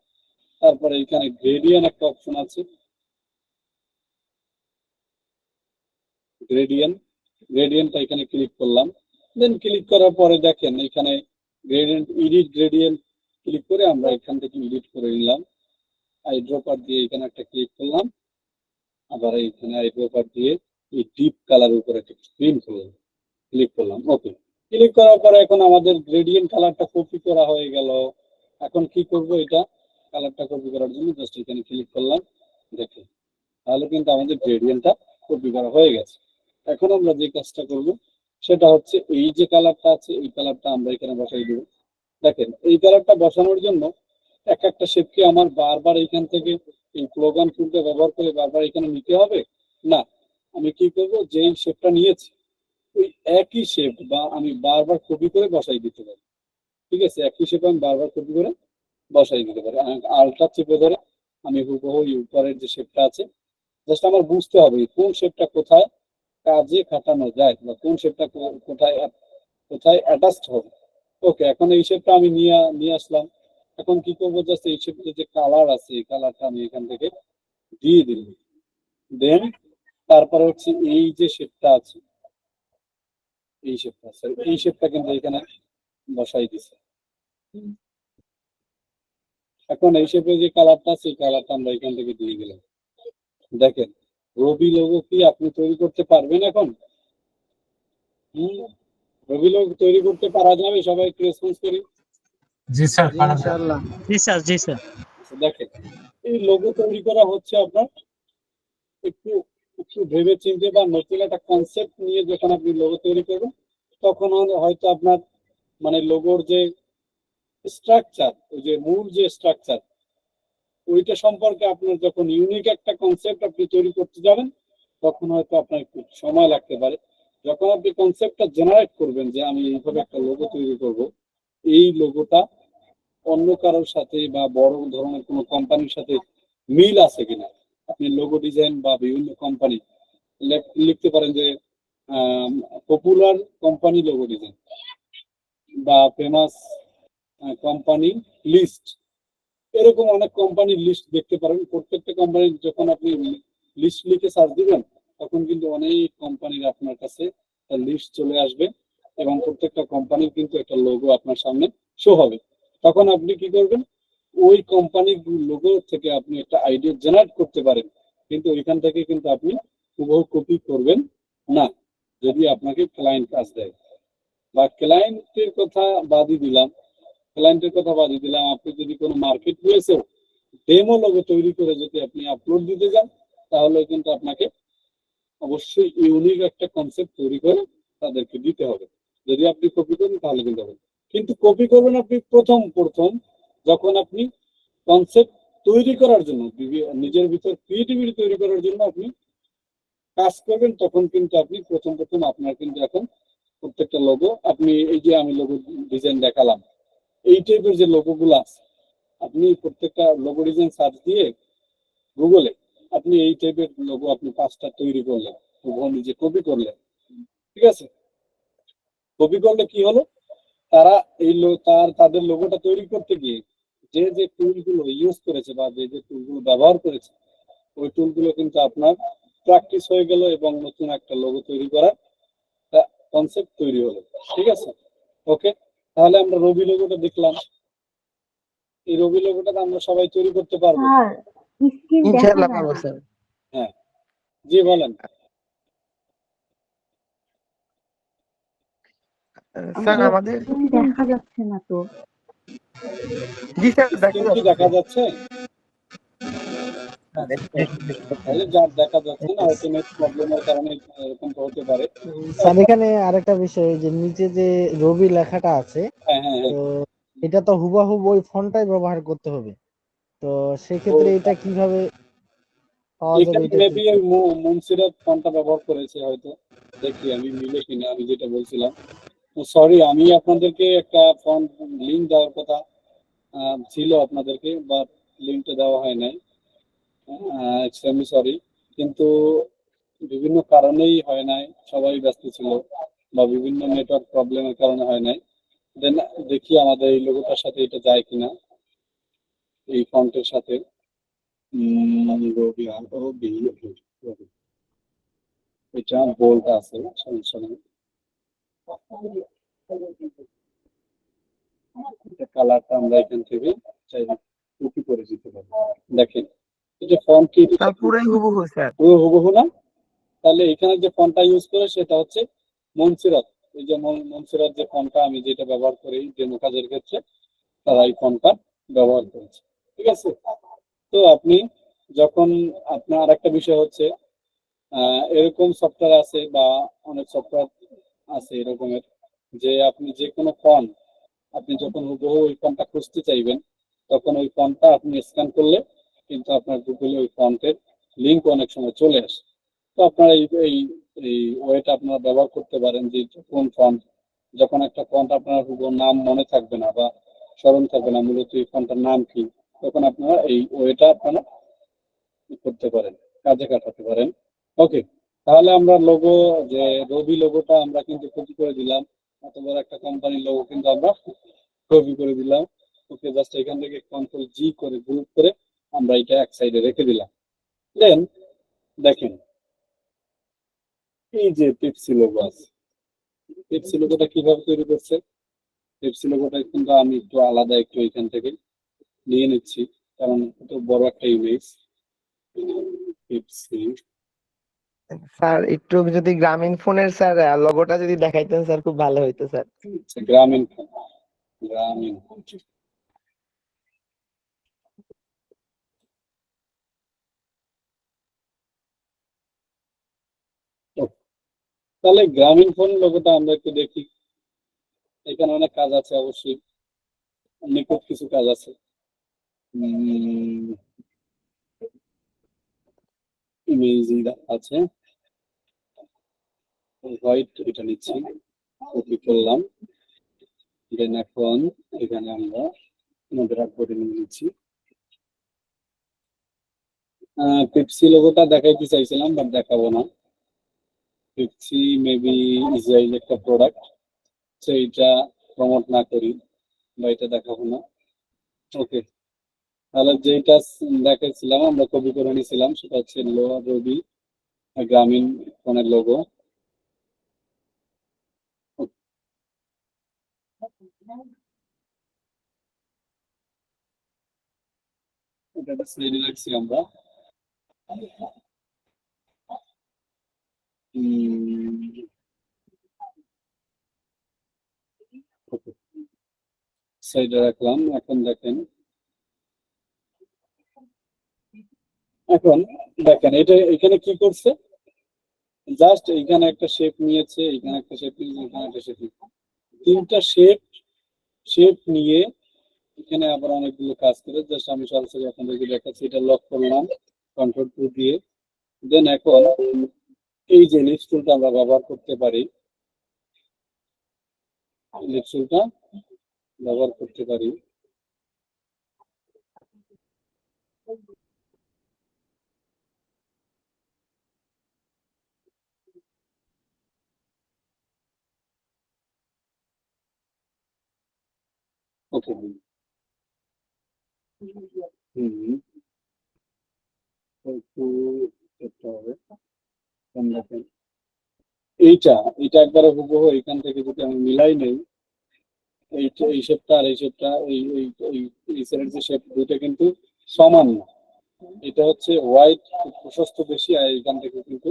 তারপরে এখানে গ্রেডিয়েন্ট একটা অপশন আছে, গ্রেডিয়েন্টটা এখানে ক্লিক করলাম। দেন ক্লিক করার পরে দেখেন এখানে এডিট গ্রেডিয়েন্ট ক্লিক করে আমরা এখান থেকে এডিট করে নিলাম। আইড্রপার দিয়ে এখানে একটা ক্লিক করলাম, আবার এইখানে আইড্রপার দিয়ে এই ডিপ কালার উপরে একটা স্ক্রিন করলাম, ক্লিক করলাম। ওকে, ক্লিক করার পরে এখন আমাদের গ্রেডিয়েন্ট কালারটা কপি করা হয়ে গেল। এখন কি করব, এটা কালারটা কপি করার জন্য জাস্ট এখানে ক্লিক করলাম, দেখেন তাহলে কিন্তু আমাদের গ্রেডিয়েন্টটা কপি করা হয়ে গেছে। এখন আমরা যে কাজটা করব সেটা হচ্ছে এই যে কালারটা আছে এই কালারটা আমরা এখানে বসাই দেব। দেখেন এই কালারটা বসানোর জন্য একটা শেপকে আমার বারবার এখান থেকে এই প্লোগান টুলটা ব্যবহার করে বারবার এখানে নিতে হবে না। আমি কি করব, যেই শেপটা নিয়েছি ওই একই শেপ বা আমি বারবার কপি করে বসাই দিতে পারি, ঠিক আছে। একই শেপ আমি বারবার কপি করে বসাই দিতে পারি। আলট্রা চেপে ধরে আমি হুবহু উপরের যে শেপটা আছে জাস্ট আমার বুঝতে হবে কোন শেপটা কোথায় কাজে খাটানো যায় বা কোন শেপটা কোথায় কোথায় অ্যাটাচড হবে। ওকে, এখন এই শেপটা আমি নিয়ে আসলাম। এখন কি করবো, জাস্ট এই শেপের যে কালার আছে এই কালারটা আমি এখান থেকে দিয়ে দিলাম। দেন তারপরে হচ্ছে এই যে শেপটা আছে এই শেপটা কিন্তু এখানে বসাই দিছে। এখন এই শেপের যে কালারটা আছে এই কালারটা আমরা এখান থেকে দিয়ে দিলাম। দেখেন রবি লোগো কি আপনি তৈরি করতে পারবেন এখন? রবি লোগো তৈরি করতে পারা যাবে? সবাই একটু রেসপন্স করি। জি স্যার, জি, পারা যাবে। ইনশাআল্লাহ। জি স্যার, জি স্যার। দেখেন এই লোগো তৈরি করা হচ্ছে আপনার একটু একটু ভেবে চিন্তে বা নতুন একটা কনসেপ্ট নিয়ে যখন আপনি লোগো তৈরি করবেন তখন হয়তো আপনার মানে লোগোর যে স্ট্রাকচার, ওই যে মূল যে স্ট্রাকচার ওইটা সম্পর্কে আপনার যখন ইউনিক একটা কনসেপ্ট আপনি তৈরি করতে যাবেন তখন হয়তো আপনার একটু সময় লাগতে পারে। যখন আপনি কনসেপ্টটা জেনারেট করবেন যে আমি এইভাবে একটা লোগো তৈরি করব, এই লোগোটা অন্য কারোর সাথে বা বড় ধরনের কোনো কোম্পানির সাথে মিল আছে কিনা, আপনি লোগো ডিজাইন বা বিভিন্ন কোম্পানি লিখতে পারেন যে পপুলার কোম্পানি লোগো ডিজাইন বা ফেমাস কোম্পানি লিস্ট, এরকম অনেক কোম্পানির লিস্ট দেখতে পারেন। প্রত্যেকটা কোম্পানির যখন আপনি লিস্ট লিখে সার্চ দিবেন তখন কিন্তু অনেক কোম্পানির আপনার কাছে লিস্ট চলে আসবে এবং প্রত্যেকটা কোম্পানির কিন্তু একটা লোগো আপনার সামনে শো হবে। তখন আপনি কি করবেন, ওই কোম্পানির লোগো থেকে আপনি একটা আইডিয়া জেনারেট করতে পারেন, কিন্তু ওইখান থেকে কিন্তু আপনি হুবহু কপি করবেন না যদি আপনাকে ক্লায়েন্ট কাজ দেয়। বা ক্লায়েন্টের কথা বাদই দিলাম, আপনি যদি কোনো মার্কেট প্লেসে ডেমো লোগো তৈরি করে যদি আপনি আপলোড দিতে যান তাহলে কিন্তু আপনাকে অবশ্যই ইউনিক একটা কনসেপ্ট তৈরি করে তাদেরকে দিতে হবে। যদি আপনি কপি করেন তাহলে কিন্তু হবে, কিন্তু কপি করবেন আপনি প্রথম যখন আপনি কনসেপ্ট তৈরি করার জন্য নিজের ভিতর ক্রিয়েটিভিটি তৈরি করার জন্য আপনি কাজ করবেন, তখন কিন্তু আপনি প্রথম আপনার কিন্তু এখন প্রত্যেকটা লোগো আপনি এই যে আমি লোগো ডিজাইন দেখালাম এই টাইপের যে লোগো গুলো আছে আপনি প্রত্যেকটা লোগো ডিজাইন সার্চ দিয়ে গুগলে আপনি এই টাইপের লোগো আপনি 5টা তৈরি করলেন, নিজে কপি করলেন, ঠিক আছে। কপি করলে কি হলো, তারা এই তাদের লোগোটা তৈরি করতে গিয়ে যে যে টুলগুলো ইউজ করেছে বা যে যে টুলগুলো ব্যবহার করেছে ওই টুলগুলো কিন্তু আপনার প্র্যাকটিস হয়ে গেল এবং নতুন একটা লোগো তৈরি করার কনসেপ্ট তৈরি হলো, ঠিক আছে। ওকে, তাহলে আমরা রবি লোগোটা দেখলাম। এই রবি লোগোটা আমরা সবাই তৈরি করতে পারবো? ইনশাআল্লাহ পারবো স্যার। হ্যাঁ, জি বলেন। স্যার আমাদের দেখা যাচ্ছে না তো। জি স্যার দেখা স্ক্রিন কি যাচ্ছে। দেখা যাচ্ছে? তাহলে যার দেখা যাচ্ছে না হয়তো নেট প্রবলেমের কারণে এরকম হতে পারে। স্যার এখানে আরেকটা বিষয় যে নিচে যে রবি লেখাটা আছে, হ্যাঁ হ্যাঁ হ্যাঁ। তো এটা তো হুবহু ওই ফন্টটাই ব্যবহার করতে হবে, তো সেক্ষেত্রে এটা কিভাবে পাওয়া যাবে এখানে এটা একটু মেবি ওই মুনসিরাত ফন্টটা ব্যবহার করেছে হয়তো, দেখি আমি মিলে কিনা আমি যেটা বলছিলাম। সরি, আমি আপনাদেরকে একটা ফন্ট লিংক দেওয়ার কথা ছিল আপনাদেরকে, বাট লিংকটা দেওয়া হয় নাই, এক্সট্রিমলি সরি। কিন্তু বিভিন্ন কারণেই হয় নাই, সবাই ব্যস্ত ছিল বা বিভিন্ন নেটওয়ার্ক প্রবলেমের কারণে হয় নাই। দেন দেখি আমাদের এই লোগোটার সাথে এটা যায় কিনা, এই ফন্টের সাথে। রবি রবি, এটা বোল্ড আছে, সমস্যা নেই। কালারটা আমরা এখান থেকে চাইলে কপি করে দিতে পারি। দেখেন এটা ফন্ট কি স্যার পুরাই হুবহু স্যার। পুরো হুবহু না? তাহলে এখানে যে ফন্টটা ইউজ করে সেটা হচ্ছে মনসিরাত। এই যে মনসিরাত যে ফন্টটা আমি যেটা ব্যবহার করি ডেমো কাজের ক্ষেত্রে, তারা এই ফন্টটা ব্যবহার করেছে। ঠিক আছে? তো আপনি যখন আপনার আরেকটা বিষয় হচ্ছে এরকম সফটওয়্যার আছে বা অনেক সফটওয়্যার আছে এরকমের, যে আপনি যে কোনো ফন্ট আপনি যখন হুবহু ওই ফন্টটা খুঁজতে চাইবেন, তখন ওই ফন্টটা আপনি স্ক্যান করলে কিন্তু আপনার গুগলে ওই ফন্টের লিঙ্ক অনেক সময় চলে আসে। তো আপনারা এই এই ওয়েটা আপনারা ব্যবহার করতে পারেন যে কোন ফন্ট, যখন একটা ফন্ট আপনার হুবহু নাম মনে থাকবে না বা স্মরণ থাকবে না মূলত এই ফন্টটার নাম কি, তখন আপনারা এই ওয়েটা আপনারা করতে পারেন, কাজে কাটাতে পারেন। ওকে, তাহলে আমরা লোগো, যে রবি লোগোটা আমরা কিন্তু কপি করে দিলাম, এত বড় একটা কোম্পানির লোগো কিন্তু আমরা কপি করে দিলাম। ওকে, জাস্ট এখান থেকে কন্ট্রোল জি করে গ্রুপ করে আমরা এটা এক সাইডে রেখে দিলাম। দেন দেখেন এই যে পেপসি লোগো আছে, পেপসি লোগোটা কিভাবে তৈরি করছে? পেপসি লোগোটা কিন্তু আমি একটু আলাদা একটু এখান থেকে নিয়ে নিচ্ছি, কারণ এত বড় একটা ইমেজ। পেপসি স্যার একটু যদি গ্রামীণ ফোনের স্যার লোগোটা যদি দেখাইতেন স্যার খুব ভালো হইতো স্যার। গ্রামীণ ফোন, গ্রামীণ ফোন। তাহলে গ্রামীণ ফোন লোগোটা আমরা একটু দেখি। এখানে অনেক কাজ আছে, অবশ্যই নিখুঁত কিছু কাজ আছে। ইমেজ আছে, হোয়াইট এটা নিচ্ছি, কপি করলাম। দেন এখন এখানে আমরা আমাদের আপলোডে নিয়ে নিচ্ছি। পেপসি লোগোটা দেখাইতে চাইছিলাম বাট দেখাবো না। পেপসি মেবি ইসরায়েল একটা প্রোডাক্ট, তো এটা প্রমোট না করি বা এটা দেখাবো না। ওকে, তাহলে যেটা দেখাইছিলাম আমরা কপি করে নিয়েছিলাম সেটা হচ্ছে রবি গ্রামীণ ফোনের লোগো। এটা সাইডে রাখছি আমরা। সাইডে রাখলাম। এখন দেখেন, এখন দেখেন এটা এখানে কি করছে, জাস্ট এখানে একটা শেপ নিয়েছে, এখানে একটা শেপ নিয়েছে, এখানে একটা শেপ নিয়েছে, তিনটা শেপ নিয়ে এখানে আবার অনেকগুলো কাজ করে। জাস্ট আমি সরাসরি আপনাদেরকে দেখাচ্ছি, এটা লক করলাম কন্ট্রোল টু দিয়ে। দেন এখন এই যে লিপস টুলটা আমরা ব্যবহার করতে পারি, লিপস টুলটা ব্যবহার করতে পারি। ওকে, একটু দেখতে হবে। দেখেন এইটা এটা একবারে হুবহু এখান থেকে যদি আমি মিলাই নেই, এই শেপটা আর এই শেপটা, এই সাইডের যে শেপ দুইটা কিন্তু সমান না। এটা হচ্ছে হোয়াইট প্রশস্ত বেশি আর এখান থেকে কিন্তু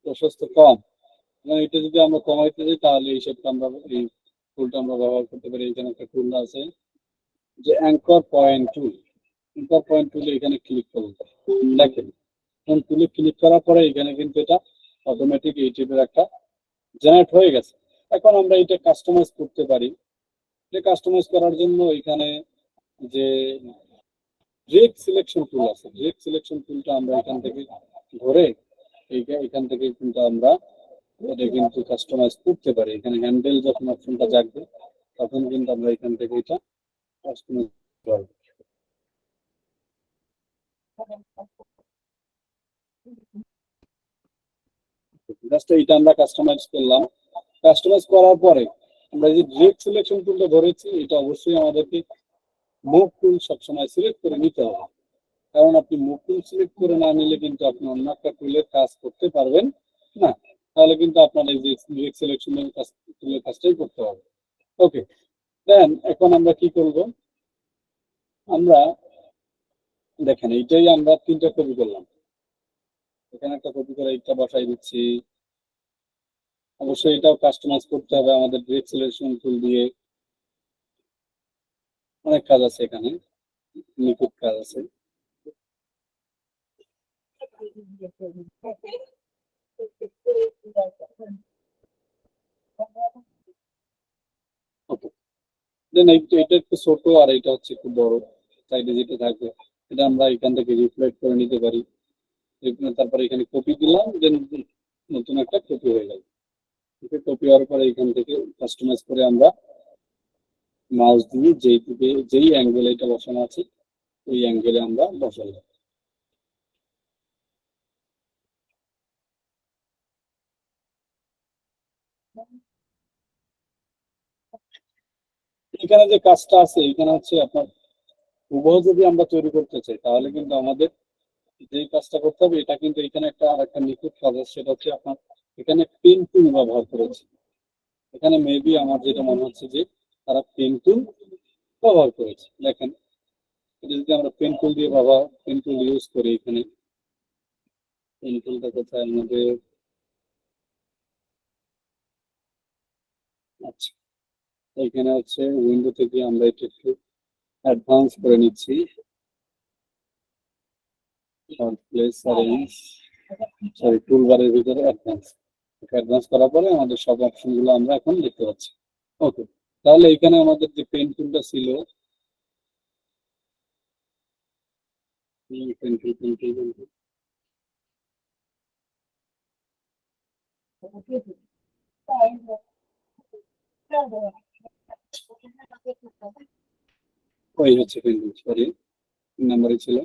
প্রশস্ত কম। এটা যদি আমরা কমাইতে যাই তাহলে এই শেপটা আমরা এই টুলটা আমরা ব্যবহার করতে পারি। এখানে একটা টুল আছে যে anchor point tool. Anchor point টুলে এখানে ক্লিক করুন। দেখেন টুলে ক্লিক করার পরে এখানে কিন্তু এটা অটোমেটিক এই টাইপের একটা জেনারেট হয়ে গেছে। এখন আমরা এটা কাস্টমাইজ করতে পারি। এটা কাস্টমাইজ করার জন্য এখানে যে ড্রেক সিলেকশন টুল আছে, ড্রেক সিলেকশন টুলটা আমরা এখান থেকে ধরে এখান থেকে কিন্তু আমরা এটা কিন্তু কাস্টমাইজ করতে পারি। এখানে হ্যান্ডেল যখন অপশনটা জাগবে তখন কিন্তু আমরা এখান থেকে এটা কাস্টমাইজ করব। জাস্ট এটা আমরা কাস্টমাইজ করলাম। কাস্টমাইজ করার পরে আমরা যে ড্রেক সিলেকশন টুলটা ধরেছি এটা অবশ্যই আমাদেরকে মুভ টুল সবসময় সিলেক্ট করে নিতে হবে, কারণ আপনি মুভ টুল সিলেক্ট করে না নিলে কিন্তু আপনি অন্য একটা টুলের কাজ করতে পারবেন না। তাহলে কিন্তু আপনার এই যে ড্রেক সিলেকশনের টুলের কাজটাই করতে হবে। ওকে, দেন এখন আমরা কি করব, আমরা দেখেন এইটাই আমরা 3টা কপি করলাম। এখানে একটা কপি করে এইটা বসাই দিচ্ছি। অবশ্যই এটাও কাস্টমাইজ করতে হবে আমাদের ড্রেক সিলেকশন টুল দিয়ে। অনেক কাজ আছে এখানে, নিখুঁত কাজ আছে। ওকে, দেন এটা একটু ছোট আর এটা হচ্ছে একটু বড়। সাইডে যেটা থাকবে এটা আমরা এখান থেকে রিফ্লেক্ট করে নিতে পারি। তারপরে এখানে কপি দিলাম, দেন নতুন একটা কপি হয়ে গেল। কপি হওয়ার পরে এখান থেকে কাস্টমাইজ করে আমরা মাউস দিয়ে যেই অ্যাঙ্গেলে এটা বসানো আছে ওই অ্যাঙ্গেলে আমরা বসালাম। এখানে যে কাজটা আছে এখানে হচ্ছে আপনার হুবহু যদি আমরা তৈরি করতে চাই তাহলে কিন্তু আমাদের যে কাজটা করতে হবে এটা কিন্তু এখানে একটা আর একটা নিখুঁত কাজ আছে, সেটা হচ্ছে আপনার এখানে পেন টুল ব্যবহার করেছে। এখানে মেবি আমার যেটা মনে হচ্ছে যে তারা পেন টুল ব্যবহার করেছে। দেখেন এটা যদি আমরা পেন টুল দিয়ে পেন টুল ইউজ করি, এখানে পেন টুলটা কোথায় আমাদের, আচ্ছা এখানে হচ্ছে উইন্ডো থেকে আমরা এটা একটু অ্যাডভান্স করে নিচ্ছি। টুলবারের ভিতরে অ্যাডভান্স করার পরে আমাদের সব অপশন গুলো আমরা এখন দেখতে পাচ্ছি। ওকে, তাহলে এখানে আমাদের যে পেন টুলটা ছিল, পেন টুল ওই হচ্ছে পেন টুল, সরি নাম্বারে ছিল।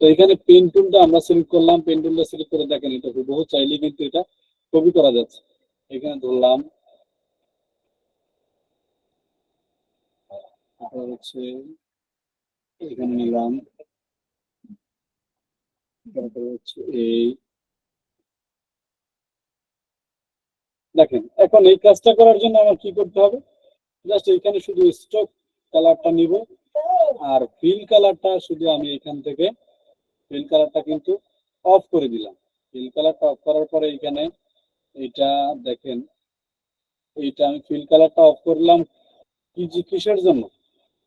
তো এখানে পেন টুলটা আমরা সিলেক্ট করলাম। পেন টুলটা সিলেক্ট করে দেখেন এটা হুবহু চাইলে কিন্তু এটা কপি করা যাচ্ছে। এখানে ধরলাম, হচ্ছে এখানে নিলাম, তারপরে হচ্ছে এই দেখেন। এখন এই কাজটা করার জন্য আমার কি করতে হবে, জাস্ট এখানে শুধু স্ট্রোক কালারটা নিব আর ফিল কালারটা শুধু আমি এখান থেকে ফিল কালারটা কিন্তু অফ করে দিলাম। ফিল কালারটা অফ করার পরে এখানে এটা দেখেন, এইটা আমি ফিল কালারটা অফ করলাম কিসের জন্য,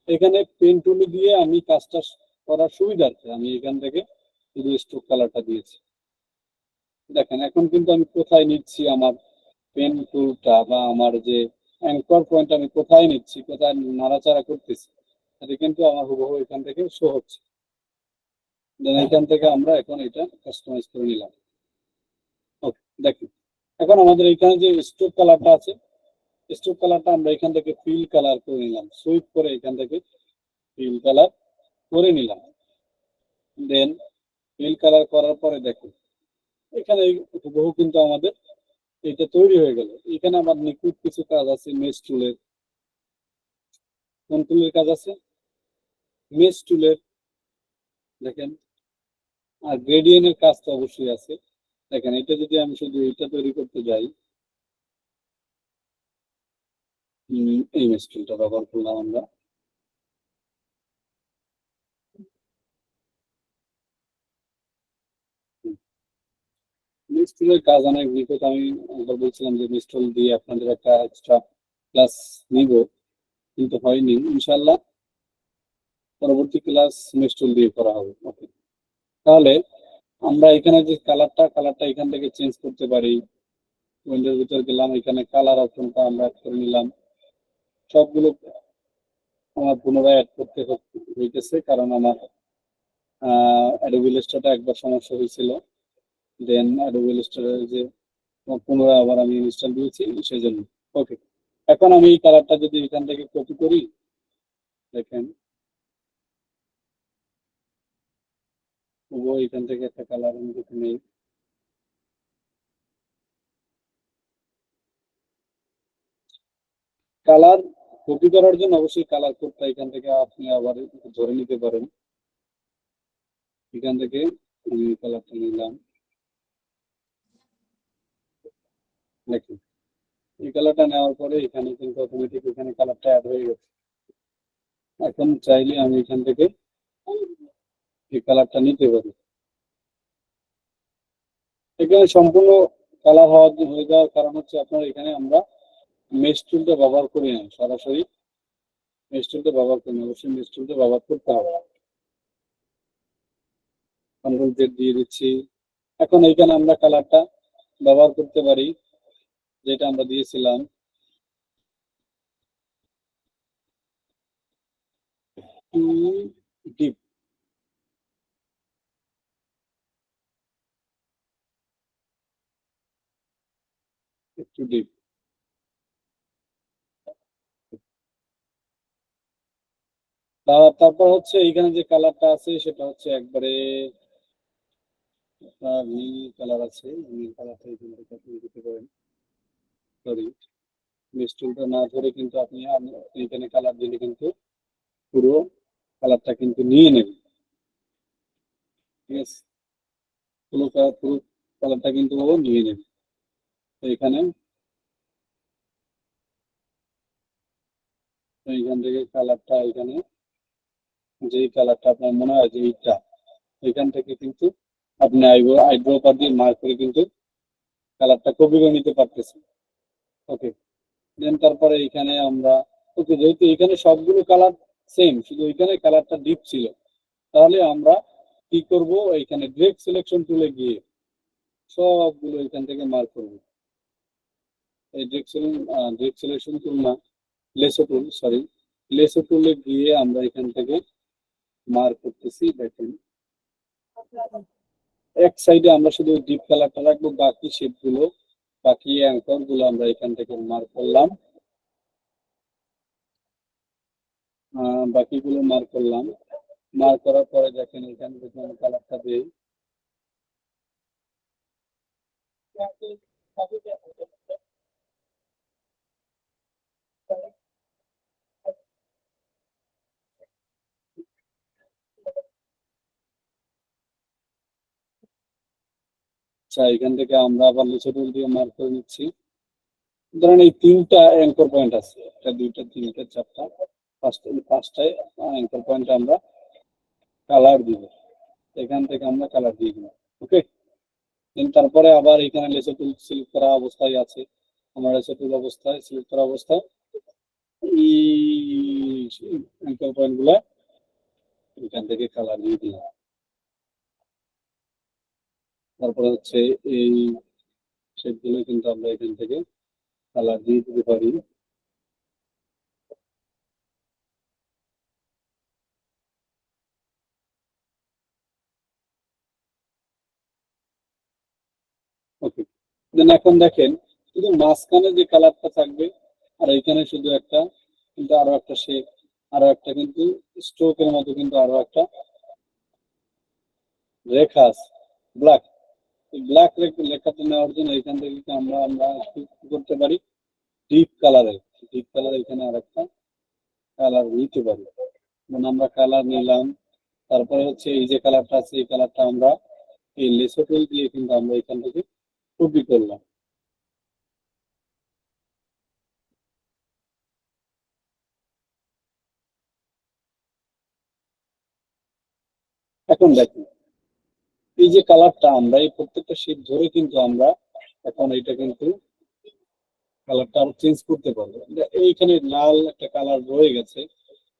এখানে পেন টুল দিয়ে আমি কাজটা করার সুবিধার্থে আমি এখান থেকে শুধু স্ট্রোক কালারটা দিয়েছি। দেখেন এখন কিন্তু আমি কোথায় নিচ্ছি আমার পেন টুলটা বা আমার যে অ্যাঙ্কর পয়েন্ট আমি কোথায় নিচ্ছি, কোথায় নাড়াচাড়া করতেছি, এটা কিন্তু আমার হুবহু এখান থেকে শো হচ্ছে। দেন এখান থেকে আমরা এখন এটা কাস্টমাইজ করে নিলাম। ওকে, দেখুন এখন আমাদের এখানে যে স্ট্রোক কালারটা আছে, স্ট্রোক কালারটা আমরা এখান থেকে ফিল কালার করে নিলাম, সুইপ করে এখান থেকে ফিল কালার করে নিলাম। দেন ফিল কালার করার পরে দেখুন এখানে হুবহু কিন্তু আমাদের এটা তৈরি হয়ে গেল। এখানে আমার নিখুঁত কিছু কাজ আছে, মেশ টুলের, কোন টুলের কাজ আছে, মেশ টুলের দেখেন, আর গ্রেডিয়েন্টের কাজ তো অবশ্যই আছে। দেখেন এটা যদি আমি শুধু এটা তৈরি করতে যাই, এই মেশ টুলটা ব্যবহার করলাম আমরা। মিস্টুলের কাজ অনেক নিখুঁত। আমি একবার বলছিলাম যে মিস্টুল দিয়ে আপনাদের একটা এক্সট্রা ক্লাস নিব, কিন্তু হয়নি। ইনশাল্লাহ পরবর্তী ক্লাস মিস্টুল দিয়ে করা হবে। ওকে, তাহলে আমরা এখানে যে কালারটা এখান থেকে চেঞ্জ করতে পারি। উইন্ডোর ভিতর গেলাম, এখানে কালার অপশনটা আমরা অ্যাড করে নিলাম। সবগুলো আমার পুনরায় অ্যাড করতে হইতেছে, কারণ আমার অ্যাডোবি ইলাস্ট্রেটর একবার সমস্যা হয়েছিল। দেন অ্যাডোবি ইলাস্ট্রেটর যে পুনরায় আবার আমি ইনস্টল দিয়েছি সেই জন্য। ওকে, এখন আমি এই কালারটা যদি এখান থেকে কপি করি, দেখেন এখান থেকে একটা কালার আমি দেখে নেই। কালার কপি করার জন্য অবশ্যই কালার কোডটা এখান থেকে আপনি আবার ধরে নিতে পারেন। এখান থেকে আমি কালারটা নিলাম, দেখুন এই কালারটা নেওয়ার পরে এখানে কিন্তু অটোমেটিক এখানে কালারটা অ্যাড হয়ে গেছে। এখন চাইলে আমি এখান থেকে এই কালারটা নিতে পারি। এখানে সম্পূর্ণ কালার হয়ে যাওয়ার কারণ হচ্ছে আপনার এখানে আমরা মেশ টুলটা ব্যবহার করি না, সরাসরি মেশ টুলটা ব্যবহার করি না, অবশ্যই মেশ টুলটা ব্যবহার করতে হবে। কন্ট্রোল জেড দিয়ে দিচ্ছি। এখন এইখানে আমরা কালারটা ব্যবহার করতে পারি যেটা আমরা দিয়েছিলাম। ডিপ একটু ডিপ, তারপর হচ্ছে এইখানে যে কালারটা আছে সেটা হচ্ছে একবারে নীল কালার আছে। নীল কালারটা এখান থেকে আপনি দিতে পারেন। সরি, মিস্টুলটা না ধরে কিন্তু আপনি এখানে কালার দিলে কিন্তু পুরো কালারটা কিন্তু নিয়ে নেবে। ঠিক আছে, পুরো কালারটা কিন্তু ও নিয়ে নেবে। তো এখানে এইখান থেকে কালারটা এখানে যেই কালারটা আপনার মনে হয় যে এইটা, এখান থেকে কিন্তু আপনি আইব্রো পার দিয়ে মার্ক করে কিন্তু কালারটা কপি করে নিতে পারতেছেন। ওকে, দেন তারপরে এখানে আমরা ওকে, যেহেতু এখানে সবগুলো কালার সেম, শুধু এখানে কালারটা ডিপ ছিল, তাহলে আমরা কি করব, এখানে ডিরেক্ট সিলেকশন টুলে গিয়ে সবগুলো এখান থেকে মার্ক করব। এই ডিরেক্ট সিলেকশন টুল না, লেসো টুল, সরি, লেসো টুলে গিয়ে আমরা এখান থেকে মার্ক করতেছি। দেখেন এক সাইডে আমরা শুধু ডিপ কালারটা রাখবো, বাকি শেপগুলো, বাকি অ্যাঙ্কর গুলো আমরা এখান থেকে মার্ক করলাম। বাকিগুলো মার্ক করলাম। মার্ক করার পরে দেখেন এখান থেকে আমি কালারটা দিই। আচ্ছা, এখান থেকে আমরা আবার লিচু টুল দিয়ে মার্ক করে নিচ্ছি। ধরেন এই তিনটা অ্যাঙ্কর পয়েন্ট আছে, একটা দুইটা তিনটা চারটা পাঁচটায় অ্যাঙ্কর পয়েন্টে আমরা কালার দিব। এখান থেকে আমরা কালার দিয়ে দিলাম। ওকে, তারপরে আবার এখানে লেসো টুল সিলেক্ট করা অবস্থায় আছে, আমরা লেসো টুল অবস্থায় সিলেক্ট করা অবস্থায় এই অ্যাঙ্কর পয়েন্ট গুলা এখান থেকে কালার দিয়ে দিলাম। তারপরে হচ্ছে এই শেপগুলো কিন্তু আমরা এখান থেকে কালার দিয়ে দিতে পারি। ওকে, দেন এখন দেখেন শুধু মাঝখানে যে কালারটা থাকবে, আর এখানে শুধু একটা কিন্তু আরো একটা শেপ, আরো একটা কিন্তু স্ট্রোকের মতো কিন্তু আরো একটা রেখা আছে ব্ল্যাক। ব্ল্যাক লেখাটা নেওয়ার জন্য এখান থেকে আমরা আমরা কি করতে পারি, ডিপ কালারের, ডিপ কালার এখানে আর একটা কালার নিতে পারি। মানে আমরা কালার নিলাম, তারপরে হচ্ছে এই যে কালারটা আছে এই কালারটা আমরা এই লেসো টুল দিয়ে কিন্তু আমরা এখান থেকে কপি করলাম। এখন দেখুন এই যে কালারটা আমরা এই প্রত্যেকটা শীট ধরে কিন্তু আমরা এখন এটা কিন্তু কালারটা আরো চেঞ্জ করতে পারবো। এইখানে লাল একটা কালার রয়ে গেছে,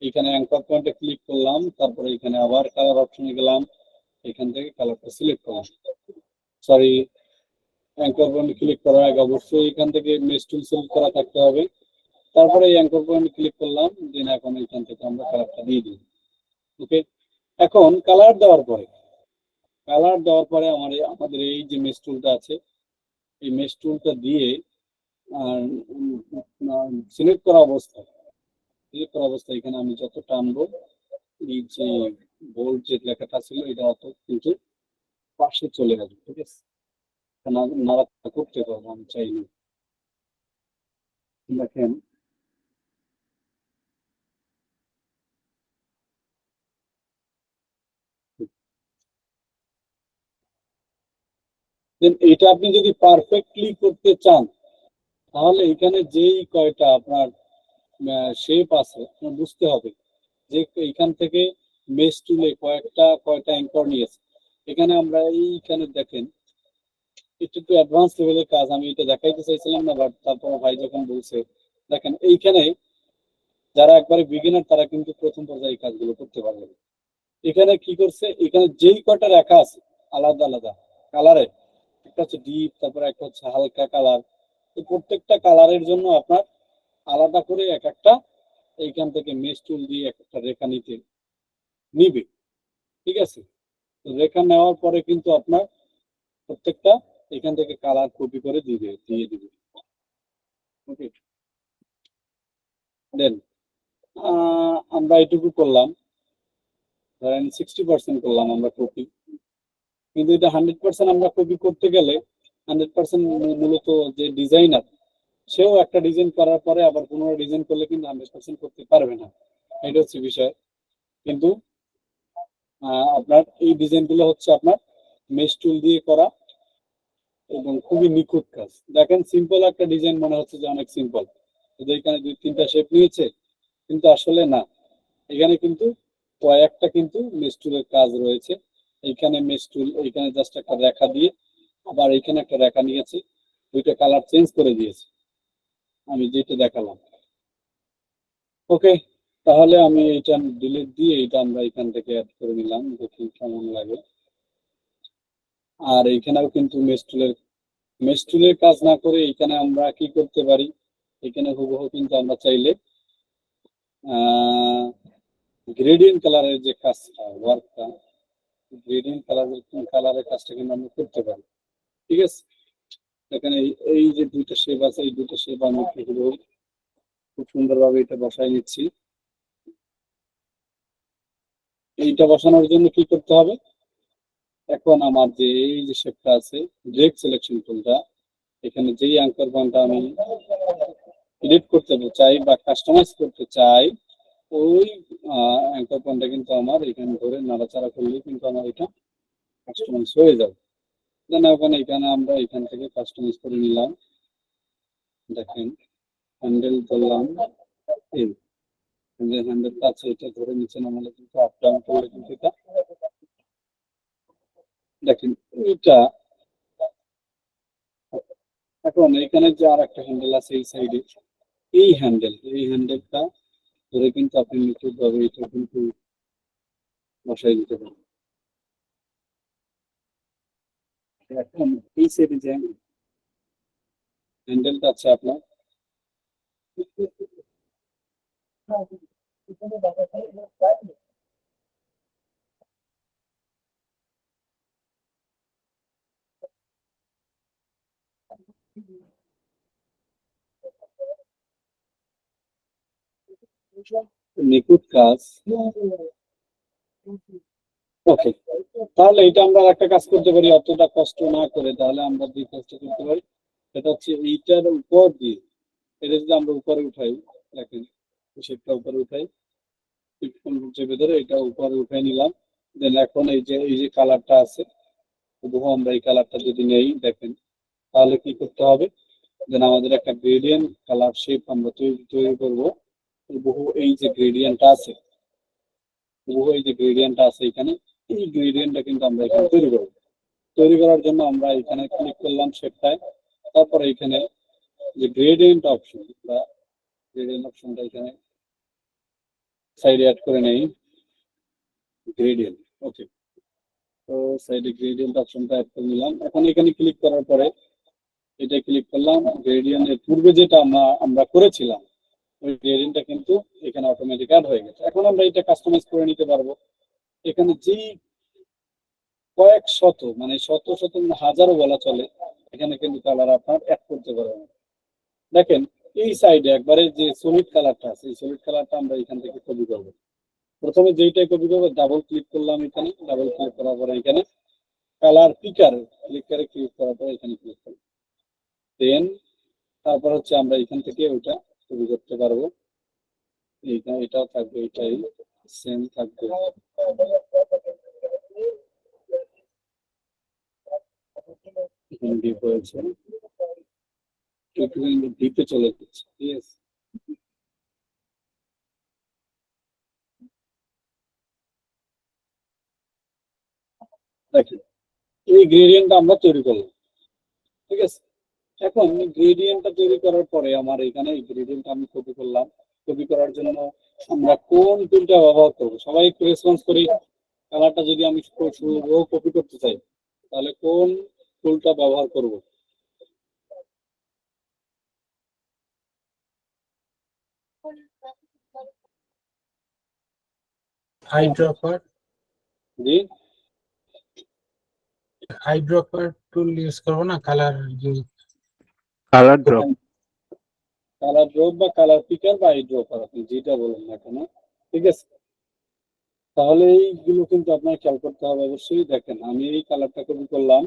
এখানে অ্যাঙ্কর পয়েন্টে ক্লিক করলাম, তারপরে এখানে আবার কালার অপশনে গেলাম, এখান থেকে কালারটা সিলেক্ট করলাম। সরি, অ্যাঙ্কর পয়েন্টে ক্লিক করার আগে অবশ্যই এখান থেকে মেশ টুল সিলেক্ট করা থাকতে হবে। তারপরে এই অ্যাঙ্কর পয়েন্টে ক্লিক করলাম, দেন এখন এখান থেকে আমরা কালারটা দিয়ে দিই। ওকে, এখন কালার দেওয়ার পরে আমাদের এই যে মেশ টুলটা আছে, এই মেশ টুলটা দিয়ে সিলেক্ট করা অবস্থায় এখানে আমি যত টানবো এই যে বোল্ড যে লেখাটা ছিল এটা অত কিন্তু পাশে চলে যাবে। ঠিক আছে, নাড়াচাড়া করতে পারবো আমি চাইলে। দেখেন এটা আপনি যদি পারফেক্টলি করতে চান তাহলে এখানে যেই কয়টা আপনার শেপ আছে বুঝতে হবে যে এইখান থেকে মেশ টুলে কয়টা অ্যাঙ্কর নিয়েছে। এখানে আমরা এইখানে দেখেন একটু অ্যাডভান্স লেভেলের কাজ, আমি এটা দেখাইতে চাইছিলাম না, বাট তারপর ভাই যখন বলছে, দেখেন এইখানে যারা একবারে বিগিনার তারা কিন্তু প্রথম পর্যায়ে এই কাজগুলো করতে পারবে। এখানে কি করছে, এখানে যেই কয়টা রেখা আছে আলাদা আলাদা কালারের, একটা হচ্ছে ডিপ, তারপরে একটা হচ্ছে হালকা কালার, প্রত্যেকটা কালারের জন্য আপনার আলাদা করে এক একটা এইখান থেকে মেশ টুল দিয়ে একটা রেখা নিবে। ঠিক আছে, তো রেখা নেওয়ার পরে কিন্তু আপনার প্রত্যেকটা এখান থেকে কালার কপি করে দিয়ে দিবে। ওকে, দেন আমরা এটুকু করলাম, ধরেন 60% করলাম আমরা কপি, কিন্তু এটা 100% আমরা কপি করতে গেলে 100% মূলত যে ডিজাইনার সেও একটা ডিজাইন করার পরে আবার পুনরায় ডিজাইন করলে কিন্তু 100% করতে পারবে না, এটা হচ্ছে বিষয়। কিন্তু আপনার এই ডিজাইনগুলো হচ্ছে আপনার মেশ টুল দিয়ে করা এবং খুবই নিখুঁত কাজ। দেখেন সিম্পল একটা ডিজাইন মনে হচ্ছে যে অনেক সিম্পল, এখানে 2-3টা শেপ নিয়েছে, কিন্তু আসলে না, এখানে কিন্তু কয়েকটা কিন্তু মেশ টুলের কাজ রয়েছে। এইখানে মেশ টুল, এইখানে জাস্ট একটা রেখা দিয়ে আবার এইখানে একটা রেখা নিয়েছে, দুইটা কালার চেঞ্জ করে দিয়েছে আমি যেটা দেখালাম। ওকে, তাহলে আমি এটা ডিলিট দিয়ে এটা আমরা এখান থেকে অ্যাড করে নিলাম, দেখি কেমন লাগে। আর এইখানেও কিন্তু মেশ টুলের কাজ না করে এখানে আমরা কি করতে পারি, এখানে হুবহু কিন্তু আমরা চাইলে গ্রেডিয়েন্ট কালারের যে কাজটা, ওয়ার্কটা, গ্রেডিয়েন্ট কালারের কাজটা কিন্তু আমরা করতে পারি। ঠিক আছে, এখানে এই যে দুইটা শেপ আছে, এই দুইটা শেপ আমি খুব সুন্দরভাবে এটা বসাই নিচ্ছি। এইটা বসানোর জন্য কি করতে হবে, এখন আমার যে এই যে শেপটা আছে, ডিরেক্ট সিলেকশন টুলটা, এখানে যেই অ্যাঙ্কর পয়েন্টটা আমি এডিট করতে চাই বা কাস্টমাইজ করতে চাই, ওই অ্যাঙ্কর পয়েন্টটা কিন্তু আমার এখানে ধরে নাড়াচাড়া করলে কিন্তু আমার এটা কাস্টমাইজ হয়ে যাবে। দেন এখানে আমরা এখান থেকে কাস্টমাইজ করে নিলাম। দেখেন হ্যান্ডেল ধরলাম, এই হ্যান্ডেলটা আছে এটা ধরে নিচে নামালে কিন্তু আপ ডাউন করলে কিন্তু এটা দেখেন এটা। এখন এখানে যে আর একটা হ্যান্ডেল আছে এই সাইডে, এই হ্যান্ডেলটা ধরে কিন্তু আপনি নিখুঁতভাবে এটা কিন্তু বসাই দিতে পারেন। এখন এই সাইডে যে হ্যান্ডেলটা আছে আপনার, নিখুঁত কাজ। ওকে, তাহলে এটা আমরা একটা কাজ করতে পারি, অতটা কষ্ট না করে, তাহলে আমরা যে কাজটা করতে পারি সেটা হচ্ছে এইটার উপর দিয়ে এটা যদি আমরা উপরে উঠাই, দেখেন শেপটা উপরে উঠাই, চেপে ধরে এটা উপরে উঠাই নিলাম। দেন এখন এই যে কালারটা আছে, হুবহু আমরা এই কালারটা যদি নেই, দেখেন তাহলে কি করতে হবে, দেন আমাদের একটা গ্রেডিয়েন্ট কালার শেপ আমরা তৈরি করবো। হুবহু এই যে গ্রেডিয়েন্টটা আছে এখানে, এই গ্রেডিয়েন্টটা কিন্তু আমরা এখানে তৈরি করবো। তৈরি করার জন্য আমরা এখানে ক্লিক করলাম শেপটায়, তারপরে এখানে যে গ্রেডিয়েন্ট অপশন বা গ্রেডিয়েন্ট অপশনটা এখানে সাইডে অ্যাড করে নেই, গ্রেডিয়েন্ট। ওকে, তো সাইডে গ্রেডিয়েন্ট অপশনটা অ্যাড করে নিলাম। এখন এখানে ক্লিক করার পরে এটা ক্লিক করলাম, গ্রেডিয়েন্টের পূর্বে যেটা আমরা করেছিলাম ওই গ্রেডিয়েন্টটা কিন্তু এখানে অটোমেটিক অ্যাড হয়ে গেছে। এখন আমরা এটা কাস্টমাইজ করে নিতে পারবো। এখানে যেই কয়েক শত মানে শত শত হাজারও বলা চলে এখানে কিন্তু কালার আপনার অ্যাড করতে পারবেন। দেখেন এই সাইডে একবারে যে সলিড কালারটা আছে এই সলিড কালারটা আমরা এখান থেকে কপি করবো। প্রথমে যেইটাই কপি করবো ডাবল ক্লিক করলাম, এখানে ডাবল ক্লিক করার পরে এখানে কালার পিকার ক্লিক করার পরে এখানে ক্লিক করবো। দেন তারপর হচ্ছে আমরা এখান থেকে ওইটা কপি করতে পারবো। এটাও থাকবে, এটাই সেম থাকবে। এখানে ডিপ হয়েছে, ডিপে চলে যাচ্ছে, ঠিক আছে। দেখেন এই গ্রেডিয়েন্টটা আমরা তৈরি করলাম, ঠিক আছে। এখন গ্রেডিয়েন্টটা তৈরি করার পরে আমার এখানে এই গ্রেডিয়েন্টটা আমি কপি করলাম। কপি করার জন্য আমরা কোন টুলটা ব্যবহার করবো সবাই একটু রেসপন্স করি। কালারটা যদি আমি রো কপি করতে চাই তাহলে কোন টুলটা ব্যবহার করব? আইড্রপার জি, আইড্রপার টুল ইউজ করবো না, colour colour drop. Colour drop বা কালার পিকার বা আই ড্রপার আপনি যেটা বলেন না কেন, ঠিক আছে। তাহলে এইগুলো কিন্তু আপনার খেয়াল করতে হবে অবশ্যই। দেখেন আমি এই কালারটা কপি করলাম,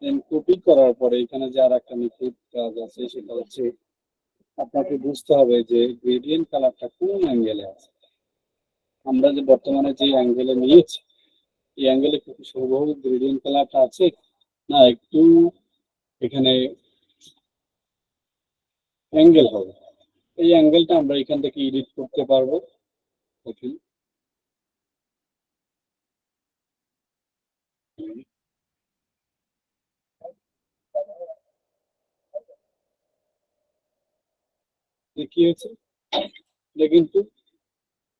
দেন কপি করার পরে এখানে যে আর একটা নিখুঁত কাজ আছে সেটা হচ্ছে আপনাকে বুঝতে হবে যে গ্রেডিয়েন্ট কালারটা কোন অ্যাঙ্গেলে আছে। আমরা যে বর্তমানে যে অ্যাঙ্গেলে নিয়েছি এই অ্যাঙ্গেলে কি হুবহু গ্রেডিয়েন্ট কালারটা আছে না একটু এখানে অ্যাঙ্গেল হবে। এই অ্যাঙ্গেলটা আমরা এখান থেকে এডিট করতে পারবো। ওকে, কি হয়েছে এটা কিন্তু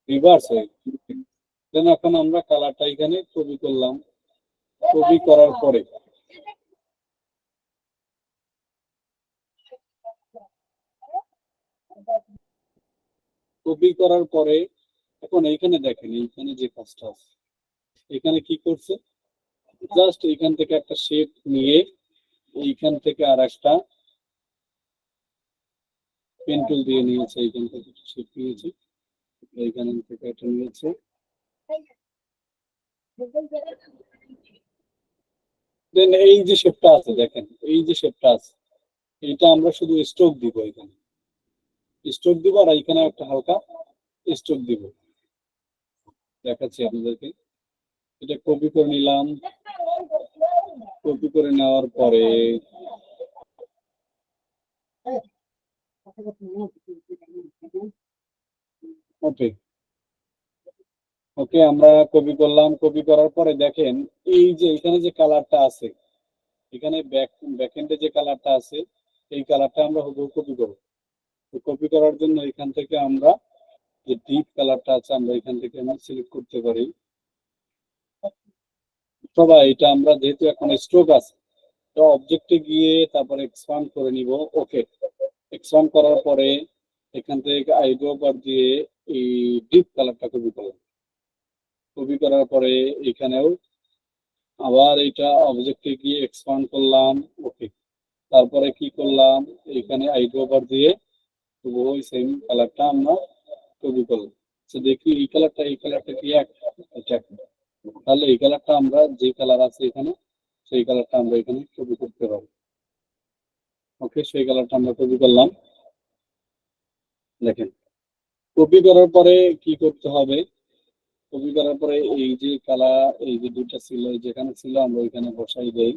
রিভার্স হয়ে গেছে। দেন এখন আমরা কালারটা এখানে কপি করলাম, কপি করার পরে এখন এইখানে দেখেন এইখানে যে কাজটা আছে এখানে কি করছে, জাস্ট এইখান থেকে একটা শেপ নিয়ে এইখান থেকে আর একটা পেন টুল দিয়ে নিয়েছে, এইখান থেকে শেপ নিয়েছে, এইখান থেকে একটা নিয়েছে। দেন এই যে শেপটা আছে দেখেন, এই যে শেপটা আছে এইটা আমরা শুধু স্ট্রোক দিব, এখানে স্ট্রোক দিব আর এখানে একটা হালকা স্ট্রোক দিব। দেখাচ্ছি আপনাদেরকে, এটা কপি করে নিলাম। কপি করে নেওয়ার পরে ওকে ওকে আমরা কপি করলাম। কপি করার পরে দেখেন এই যে এখানে যে কালারটা আছে এখানে ব্যাকএন্ডে যে কালারটা আছে এই কালারটা আমরা হুবহু কপি করব। কপি করার জন্য এখান থেকে আমরা যে ডিপ কালারটা আছে আমরা এখান থেকে আমরা সিলেক্ট করতে পারি, অথবা এটা আমরা যেহেতু এখন স্ট্রোক আছে তো অবজেক্টে গিয়ে তারপরে এক্সপান্ড করে নিব। ওকে, এক্সপান্ড করার পরে এখান থেকে আইড্রপার দিয়ে এই ডিপ কালারটা কপি করলাম। কপি করার পরে এখানেও আবার এটা অবজেক্টে গিয়ে এক্সপান্ড করলাম। ওকে, তারপরে কি করলাম এখানে আইড্রপার দিয়ে ওই সেম কালারটা আমরা কপি করলাম। তো দেখি এই কালারটা কি এক, এটা এক। তাহলে এই কালারটা আমরা যে কালার আছে এখানে সেই কালারটা আমরা এখানে কপি করতে পারবো। ওকে, সেই কালারটা আমরা কপি করলাম। দেখেন কপি করার পরে কি করতে হবে, কপি করার পরে এই যে কালার এই যে দুটা ছিল যেখানে ছিল আমরা ওইখানে বসাই দেই।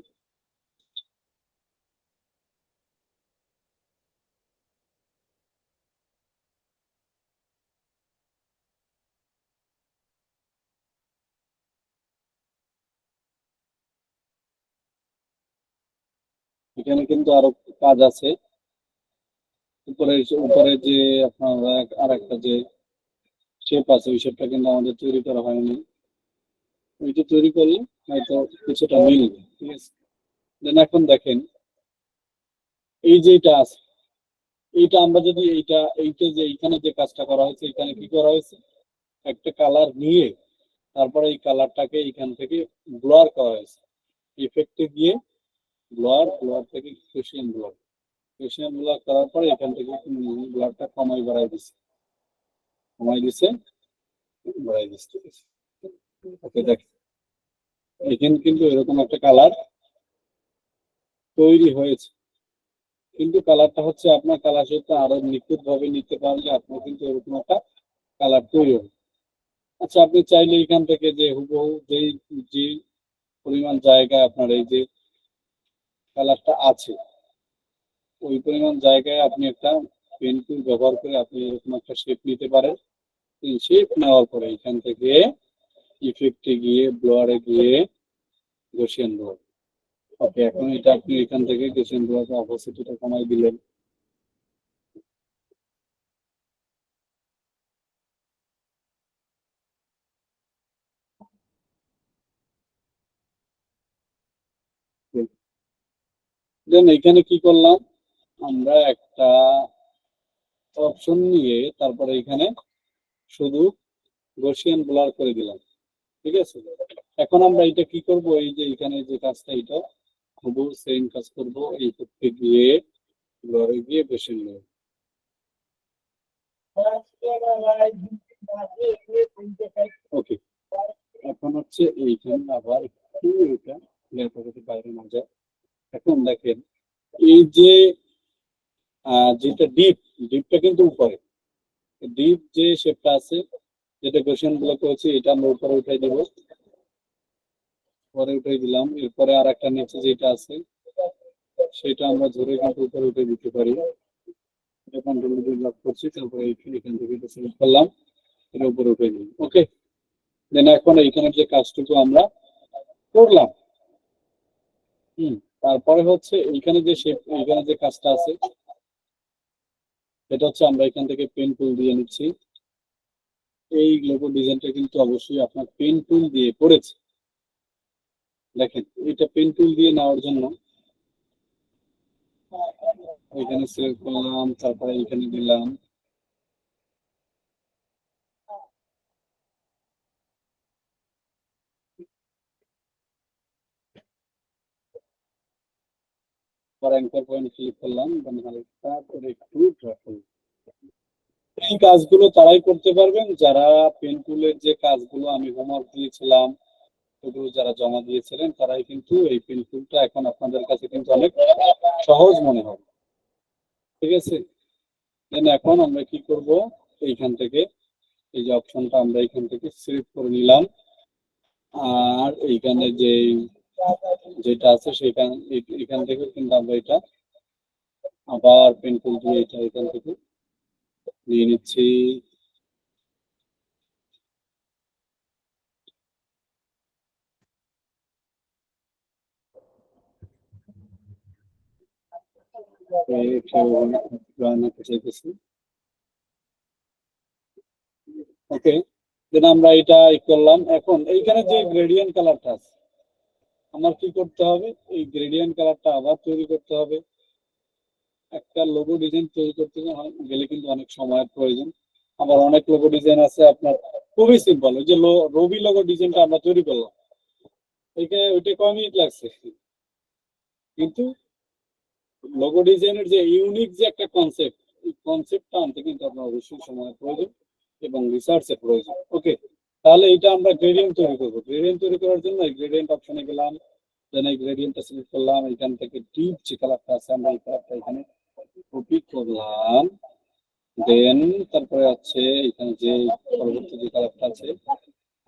এখানে কিন্তু আরো কাজ আছে। উপরে উপরে যে আপনার আর একটা যে শেপ আছে, ওই শেপটা কিন্তু আমাদের তৈরি করা হয়নি। ওইটা তৈরি করলে হয়তো কিছুটা মিলবে, ঠিক আছে। দেন এখন দেখেন এই যে এটা আছে, এইটা আমরা যদি এইটা যে এইখানে যে কাজটা করা হয়েছে, এখানে কি করা হয়েছে, একটা কালার নিয়ে তারপরে এই কালারটাকে এখান থেকে ব্লার করা হয়েছে, ইফেক্টে গিয়ে ব্লার থেকে গসিয়ান ব্লার করার পরে এখান থেকে ব্লারটা কমাই বাড়াই দিচ্ছে, বাড়াই দিচ্ছে। ওকে, দেখেন এখানে কিন্তু এরকম একটা কালার তৈরি হয়েছে, কিন্তু কালারটা হচ্ছে আপনার কালার সাথে আরো নিখুঁত ভাবে নিতে পারলে আপনার কিন্তু এরকম একটা কালার তৈরি হবে। আচ্ছা, আপনি চাইলে এখান থেকে যে হুবহু যে পরিমাণ জায়গায় আপনার এই যে কালারটা আছে, ওই পরিমাণ জায়গায় আপনি একটা পেন টুল ব্যবহার করে আপনি এরকম একটা শেপ নিতে পারেন। শেপ নেওয়ার পরে এখান থেকে ইফেক্টে গিয়ে ব্লারে গিয়ে গসিয়ান ব্লার। ওকে, এখন এটা আপনি এখান থেকে গসিয়ান ব্লার অপসিটিটা কমাই দিলেন। দেন এখানে কি করলাম, আমরা একটা অপশন নিয়ে তারপরে এখানে শুধু গসিয়ান ব্লার করে দিলাম, ঠিক আছে। এখন আমরা এটা কি করব, এই যে এখানে যে কাজটা, এটা খুব সেম কাজ করব, এই করতে গিয়ে ব্লারে গিয়ে গসিয়ান ব্লার। ওকে, এখন হচ্ছে এইখানে আবার একটু এটা বাইরে না যায়। এখন দেখেন এই যে যেটা ডিপটা কিন্তু উপরে, ডিপ যে শেপটা আছে, যেটা গসিয়ান ব্লক করেছি, এটা আমরা উপরে উঠাই দেব, পরে উঠাই দিলাম। এরপরে আর একটা নিচে যেটা আছে সেটা আমরা ধরে কিন্তু উপরে উঠে দিতে পারি। এটা কন্ট্রোল লক করছি, তারপরে এখান থেকে এটা সিলেক্ট করলাম, এটা উপরে উঠে দিলাম। ওকে, দেন এখন এইখানে যে কাজটুকু আমরা করলাম, তারপরে হচ্ছে এইখানে যে শেপ, এইখানে যে কাজটা আছে, এটা হচ্ছে আমরা এখান থেকে পেন টুল দিয়ে নিচ্ছি। এই লোগো ডিজাইনটা কিন্তু অবশ্যই আপনার পেন টুল দিয়ে করেছে। দেখেন এটা পেন টুল দিয়ে নেওয়ার জন্য এখানে সিলেক্ট করলাম, তারপরে এখানে দিলাম, অ্যাঙ্কার পয়েন্ট ক্লিক করলাম, হালকা করে একটু ড্রা করলাম। এই কাজগুলো তারাই করতে পারবেন যারা পেন টুলের যে কাজগুলো আমি হোমওয়ার্ক দিয়েছিলাম, ওগুলো যারা জমা দিয়েছিলেন, তারাই কিন্তু এই পেন টুলটা এখন আপনাদের কাছে কিন্তু অনেক সহজ মনে হবে, ঠিক আছে। দেন এখন আমরা কি করব, এইখান থেকে এই যে অপশনটা আমরা এখান থেকে সিলেক্ট করে নিলাম, আর এইখানে যেটা আছে সেখানে এখান থেকে কিন্তু আমরা এটা আবার পেন টুল দিয়ে এটা এখান থেকে নিয়ে নিচ্ছি। ওকে, দেন আমরা এটা করলাম। এখন এইখানে যে গ্রেডিয়েন্ট কালারটা আছে, আমার কি করতে হবে, এই গ্রেডিয়েন্ট কালারটা আবার তৈরি করতে হবে। একটা লোগো ডিজাইন তৈরি করতে গেলে কিন্তু অনেক সময়ের প্রয়োজন। আবার অনেক লোগো ডিজাইন আছে আপনার খুবই সিম্পল, ওই যে রবি লোগো ডিজাইনটা আমরা তৈরি করলাম, ওইটা কয় মিনিট লাগছে, কিন্তু লোগো ডিজাইনের যে ইউনিক যে একটা কনসেপ্ট, এই কনসেপ্টটা আনতে কিন্তু আপনার অবশ্যই সময়ের প্রয়োজন এবং রিসার্চের প্রয়োজন। ওকে, তাহলে এটা আমরা গ্রেডিয়েন্ট তৈরি করবো। গ্রেডিয়েন্ট তৈরি করার জন্য এই গ্রেডিয়েন্ট অপশনে গেলাম, দেন এই গ্রেডিয়েন্টটা সিলেক্ট করলাম, এখান থেকে ডিপ যে কালারটা আছে আমরা এই কালারটা এখানে কপি করলাম। দেন তারপরে আছে এখানে যে পরবর্তী যে কালারটা আছে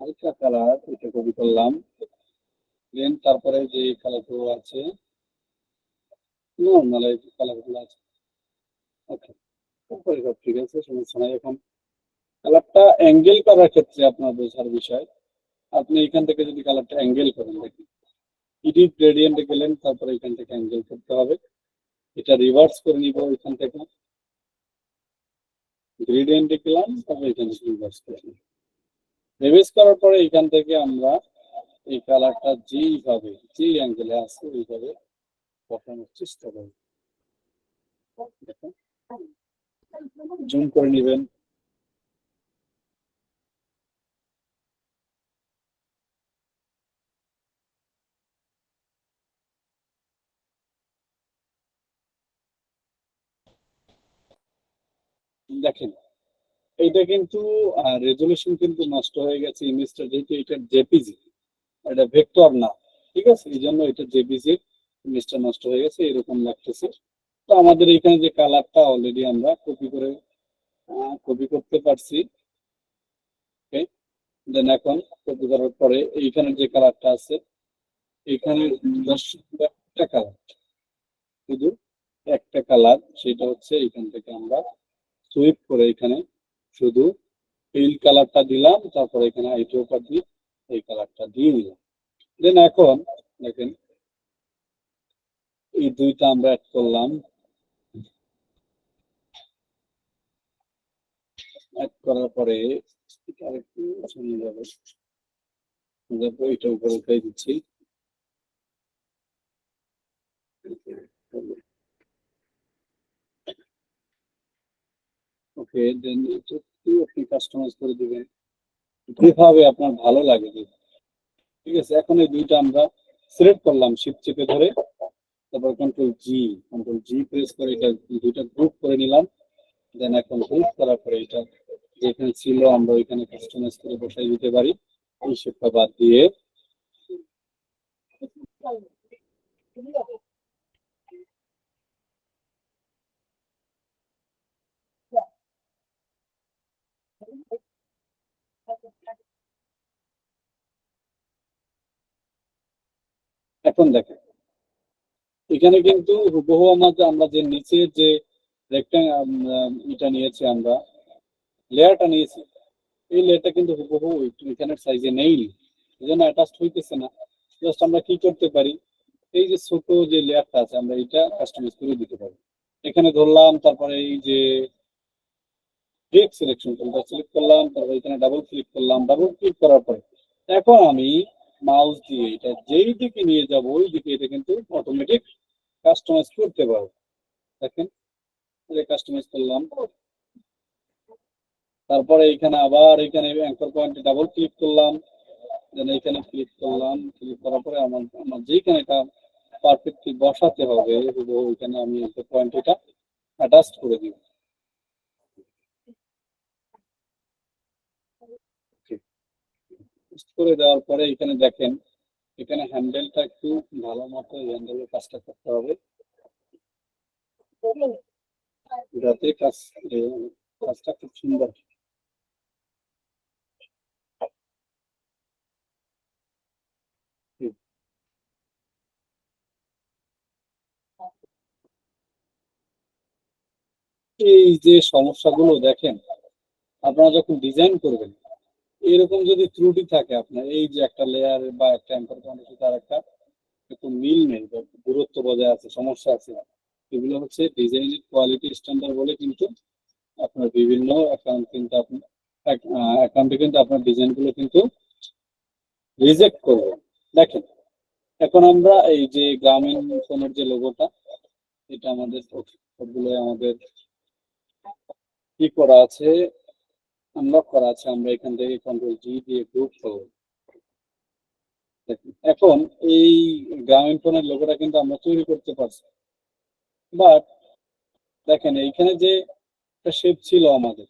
হালকা কালার, এটা কপি করলাম। দেন তারপরে যে কালারগুলো আছে নর্মাল এই কালারগুলো আছে, ওকে, তারপরে সব ঠিক আছে, সমস্যা নাই। এখন কালারটা অ্যাঙ্গেল করার ক্ষেত্রে আপনার বোঝার বিষয়, আপনি এখান থেকে যদি কালারটা অ্যাঙ্গেল করেন, দেখেন এডিট গ্রেডিয়েন্টে গেলেন, তারপরে এখান থেকে অ্যাঙ্গেল করতে হবে। এটা রিভার্স করে নিব এখান থেকে, গ্রেডিয়েন্টে গেলাম, তারপর এখান থেকে রিভার্স করে নিব। রিভার্স করার পরে এখান থেকে আমরা এই কালারটা যেইভাবে যে অ্যাঙ্গেলে আছে ওইভাবে বসানোর চেষ্টা করব। দেখুন, জুম করে নেবেন। দেখেন এইটা কিন্তু রেজলিউশন কিন্তু নষ্ট হয়ে গেছে ইমেজটা, যেহেতু এটা জেপিজি, এটা ভেক্টর না, ঠিক আছে, এই জন্য এটা জেপিজি ইমেজটা নষ্ট হয়ে গেছে, এরকম লাগতেছে। তো আমাদের এখানে যে কালারটা অলরেডি আমরা কপি করতে পারছি। ওকে, দেন এখন কপি করার পরে এইখানে যে কালারটা আছে, এখানে একটা কালার, শুধু একটা কালার, সেটা হচ্ছে এখান থেকে আমরা সুইপ করে এখানে শুধু ফিল কালারটা দিলাম, তারপরে এখানে আইড্রপার দিয়ে এই কালারটা দিয়ে দিলাম। দেন এখন দেখেন এই দুইটা আমরা অ্যাড করলাম, অ্যাড করার পরে এটা আরেকটু সামনে যাবে, এটা উপরে উঠাই দিচ্ছি। ওকে, দেন একটু আপনি কাস্টমাইজ করে দিবেন যেভাবে আপনার ভালো লাগে। ঠিক আছে, এখন এই দুইটা আমরা সিলেক্ট করলাম, শিফট চেপে ধরে, তারপর কন্ট্রোল জি প্রেস করে এটা দুইটা গ্রুপ করে নিলাম। দেন এখন গ্রুপ করার পরে এটা যেখানে ছিল আমরা ওইখানে কাস্টমাইজ করে বসাই দিতে পারি, এই শেপটা বাদ দিয়ে। এখন দেখেন এখানে কিন্তু হুবহু আমরা যে নিচে যে এটা নিয়েছি, আমরা লেয়ারটা নিয়েছি, এই লেয়ারটা কিন্তু হুবহু এখানের সাইজে নেই, এই জন্য অ্যাটাচড হইতেছে না। জাস্ট আমরা কি করতে পারি, এই যে ছোট যে লেয়ারটা আছে আমরা এটা কাস্টমাইজ করে দিতে পারি। এখানে ধরলাম, তারপরে এই যে ক্লিক সিলেকশন টুলটা সিলেক্ট করলাম, তারপর এখানে ডাবল ক্লিক করলাম, ডাবল ক্লিক করার পরে এখন আমি মাউস দিয়ে এটা যেই দিকে নিয়ে যাব ওই দিকে এটা কিন্তু অটোমেটিক কাস্টমাইজ করতে পারবো। দেখেন কাস্টমাইজ করলাম, তারপরে এখানে আবার এখানে অ্যাঙ্কর পয়েন্টে ডাবল ক্লিক করলাম, দেন এখানে ক্লিক করলাম, ক্লিক করার পরে আমার যেখানে এটা পারফেক্টলি বসাতে হবে ওইখানে আমি অ্যাঙ্কর পয়েন্ট এটা অ্যাটাচ করে দিব। করে দেওয়ার পরে এখানে দেখেন এখানে হ্যান্ডেলটা একটু ভালো মতো হ্যান্ডেলের কাজটা করতে হবে, যাতে কাজটা খুব সুন্দর। এই যে সমস্যাগুলো দেখেন, আপনারা যখন ডিজাইন করবেন এরকম যদি ত্রুটি থাকে আপনার, এই যে একটা লেয়ার বা একটা অ্যাঙ্কর পয়েন্টের সাথে আরেকটা একটু মিল নেই বা দূরত্ব বজায় আছে, সমস্যা আছে, এগুলো হচ্ছে ডিজাইনের কোয়ালিটি স্ট্যান্ডার্ড বলে কিন্তু আপনার বিভিন্ন অ্যাকাউন্টে কিন্তু আপনার ডিজাইনগুলো কিন্তু রিজেক্ট করবে। দেখেন এখন আমরা এই যে গ্রামীণ ফোনের যে লোগোটা, এটা আমাদের সবগুলো আমাদের কি করা আছে, আনলক করা আছে, আমরা এখান থেকে কন্ট্রোল জি দিয়ে গ্রুপ করব। এখন এই গ্রামীণ ফোনের লোগোটা কিন্তু আমরা তৈরি করতে পারছি, বাট দেখেন এইখানে যে একটা শেপ ছিল আমাদের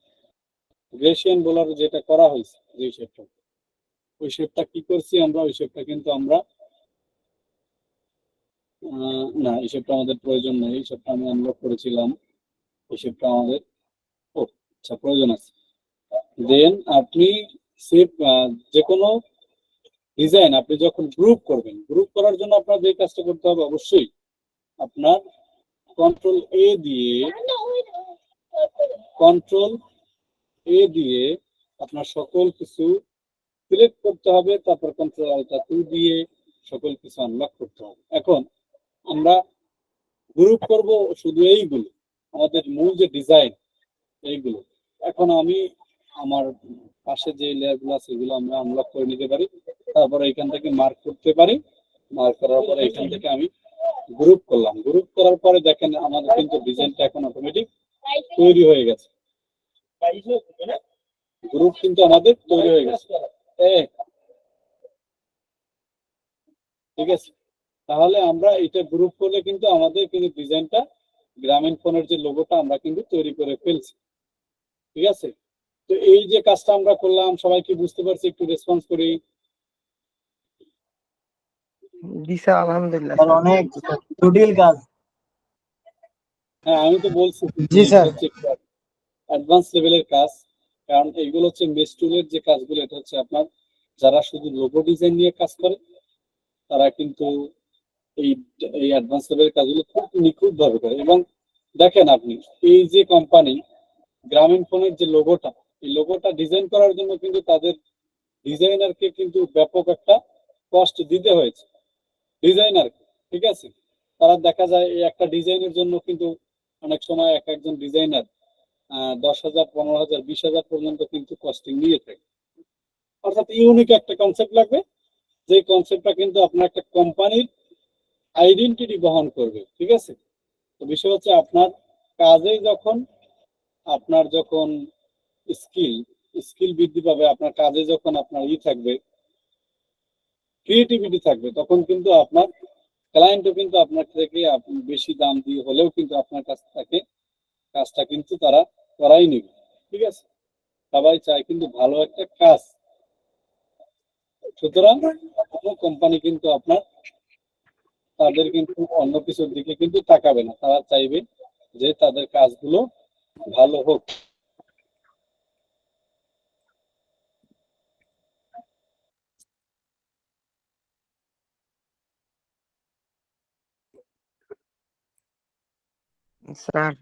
গ্রেসিয়ান বলার যেটা করা হয়েছে, যে শেপটা, ওই শেপটা কি করছি আমরা, ওই শেপটা কিন্তু আমরা না, এই শেপটা আমাদের প্রয়োজন নেই, এই শেপটা আমি আনলক করেছিলাম, এই শেপটা আমাদের আচ্ছা প্রয়োজন আছে। দেন আপনি শেপ যে কোনো ডিজাইন আপনি যখন গ্রুপ করবেন, গ্রুপ করার জন্য আপনার যে কাজটা করতে হবে অবশ্যই আপনার কন্ট্রোল এ দিয়ে আপনার সকল কিছু সিলেক্ট করতে হবে, তারপর কন্ট্রোল আলটা 2 দিয়ে সকল কিছু আনলক করতে হবে। এখন আমরা গ্রুপ করব শুধু এইগুলো, আমাদের মূল যে ডিজাইন এইগুলো। এখন আমি আমার পাশে যে লেয়ার গুলো আছে এগুলো আমরা আনলক করে নিতে পারি, তারপরে এখান থেকে মার্ক করতে পারি। মার্ক করার পরে এখান থেকে আমি গ্রুপ করলাম। গ্রুপ করার পরে দেখেন আমাদের কিন্তু ডিজাইনটা এখন অটোমেটিক তৈরি হয়ে গেছে। গ্রুপ কিন্তু আমাদের তৈরি হয়ে গেছে। ঠিক আছে, তাহলে আমরা এটা গ্রুপ করলে কিন্তু আমাদের কিন্তু ডিজাইনটা গ্রামীণ ফোনের যে লোগোটা আমরা কিন্তু তৈরি করে ফেলছি। ঠিক আছে, তো এই যে কাজটা আমরা করলাম, সবাই কি বুঝতে পারছি? একটু রেসপন্স করি। জি স্যার, আলহামদুলিল্লাহ স্যার স্যার। অনেক জটিল কাজ। হ্যাঁ, আমি তো বলছি জি এটা স্যার। হচ্ছে অ্যাডভান্স লেভেলের কাজ, কারণ এইগুলো হচ্ছে মেশ টুলের যে কাজগুলো, এটা হচ্ছে আপনার যারা শুধু লোগো ডিজাইন নিয়ে কাজ করে তারা কিন্তু এই এই অ্যাডভান্স লেভেলের কাজগুলো খুব নিখুঁত ভাবে করে। এবং দেখেন আপনি, এই যে কোম্পানি গ্রামীণ ফোনের যে লোগোটা, এই লোগোটা ডিজাইন করার জন্য কিন্তু তাদের ডিজাইনারকে কিন্তু ব্যাপক একটা কষ্ট দিতে হয়েছে ডিজাইনারকে। ঠিক আছে, তারা দেখা যায় এই একটা ডিজাইনের জন্য কিন্তু অনেক সময় এক একজন ডিজাইনার 10,000, 15,000, 20,000 পর্যন্ত কিন্তু কস্টিং নিয়ে থাকে। অর্থাৎ ইউনিক একটা কনসেপ্ট লাগবে, যে কনসেপ্টটা কিন্তু আপনার একটা কোম্পানির আইডেন্টিটি বহন করবে। ঠিক আছে, তো বিষয় হচ্ছে আপনার কাজে যখন আপনার যখন স্কিল স্কিল বৃদ্ধি পাবে, আপনার কাজে যখন আপনার থাকবে, ক্রিয়েটিভিটি থাকবে, তখন কিন্তু আপনার ক্লায়েন্টও কিন্তু আপনার থেকে বেশি দাম দিয়ে হলেও কিন্তু আপনার কাছ থেকে কাজটা কিন্তু তারা করাই নেবে। ঠিক আছে, সবাই চায় কিন্তু ভালো একটা কাজ। সুতরাং কোনো কোম্পানি কিন্তু আপনার তাদের কিন্তু অন্য কিছুর দিকে কিন্তু তাকাবে না, তারা চাইবে যে তাদের কাজগুলো ভালো হোক। স্যার,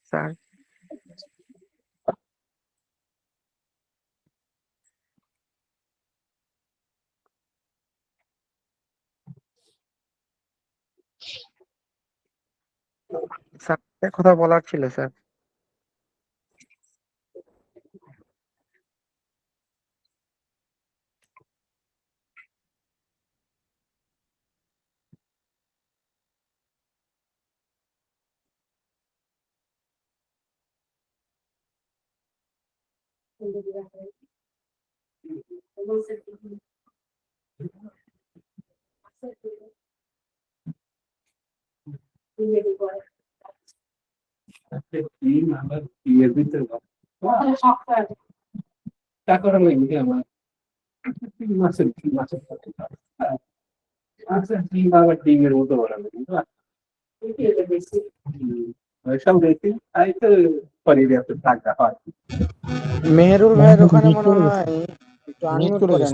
স্যার স্যার একটা কথা বলার ছিল স্যার। টিম আমার ইয়ের ভিতরে তা করা লাগবে আমার 3 মাসের আচ্ছা, টিম আবার টিমের মতো বানাবে, বুঝলা? সব দেখি তাই তো পরিবেশে থাকা হয়। মেহেরুল ভাইয়ের ওখানে মনে হয় একটু আনমিউট করেন।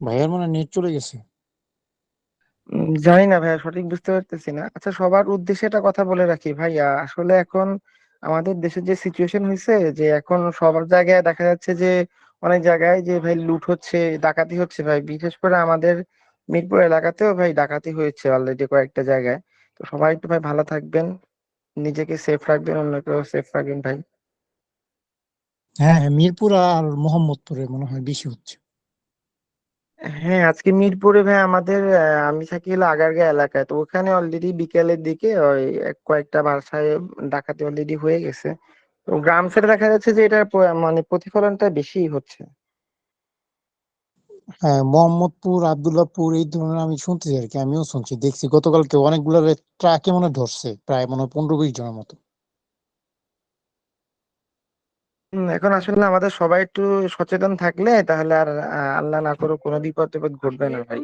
ভাইয়ার মনে নেট চলে গেছে। জানি না ভাইয়া, সঠিক বুঝতে পারতেছি না। আচ্ছা, সবার উদ্দেশ্যে একটা কথা বলে রাখি ভাইয়া, আসলে এখন আমাদের দেশের যে সিচুয়েশন হয়েছে, যে এখন সবার জায়গায় দেখা যাচ্ছে যে অনেক জায়গায় যে ভাই লুট হচ্ছে, ডাকাতি হচ্ছে ভাই। বিশেষ করে আমাদের মিরপুর এলাকাতেও ভাই ডাকাতি হয়েছে অলরেডি কয়েকটা জায়গায়। তো সবাই একটু ভাই ভালো থাকবেন, নিজেকে সেফ রাখবেন, অন্যকেও সেফ রাখবেন ভাই। হ্যাঁ হ্যাঁ, মিরপুর আর মোহাম্মদপুরে মনে হয় বেশি হচ্ছে। হ্যাঁ, আজকে মিরপুরে ভাই আমাদের আমি থাকি হলো আগারগাঁও এলাকায়, তো ওখানে অলরেডি বিকেলের দিকে ওই কয়েকটা বাসায় ডাকাতি অলরেডি হয়ে গেছে। তো গ্রাম সাইডে দেখা যাচ্ছে যে এটার মানে প্রতিফলনটা বেশি হচ্ছে। হ্যাঁ, মোহাম্মদপুর, আব্দুল্লাহপুর এই ধরনের আমি শুনতেছি আর কি, আমিও শুনছি, দেখছি গতকালকে অনেকগুলো ট্রাকে মনে হয় ধরছে, প্রায় মনে হয় 15-20 জনের মতো। এখন আসলে আমাদের সবাই একটু সচেতন থাকলে তাহলে আর আল্লাহ না করুক কোনো বিপদ টিপদ ঘটবে না ভাই।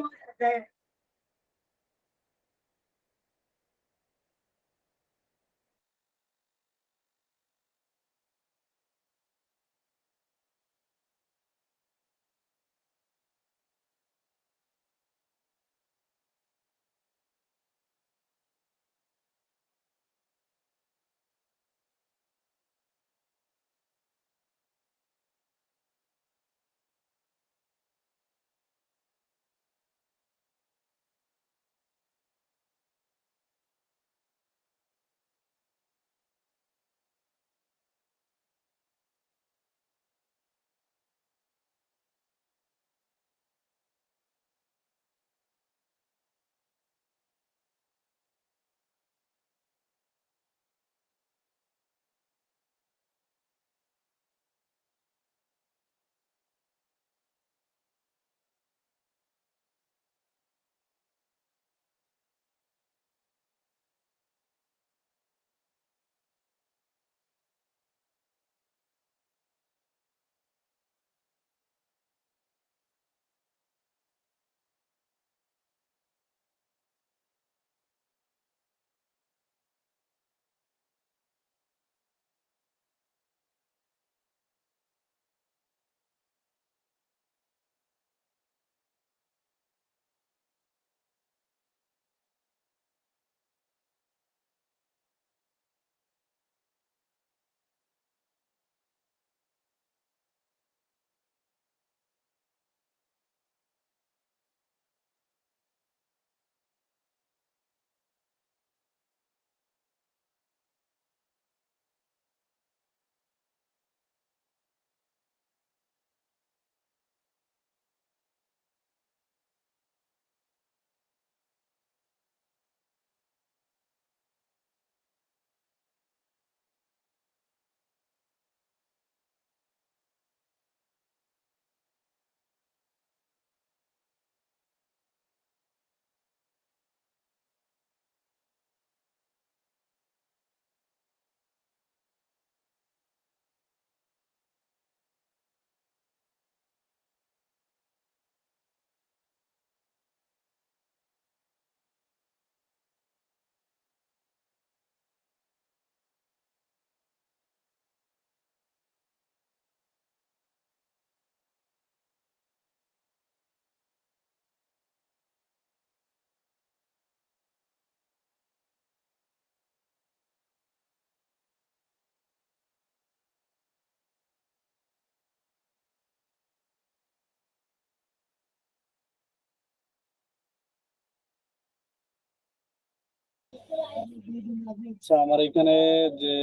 আচ্ছা, আমার এখানে যে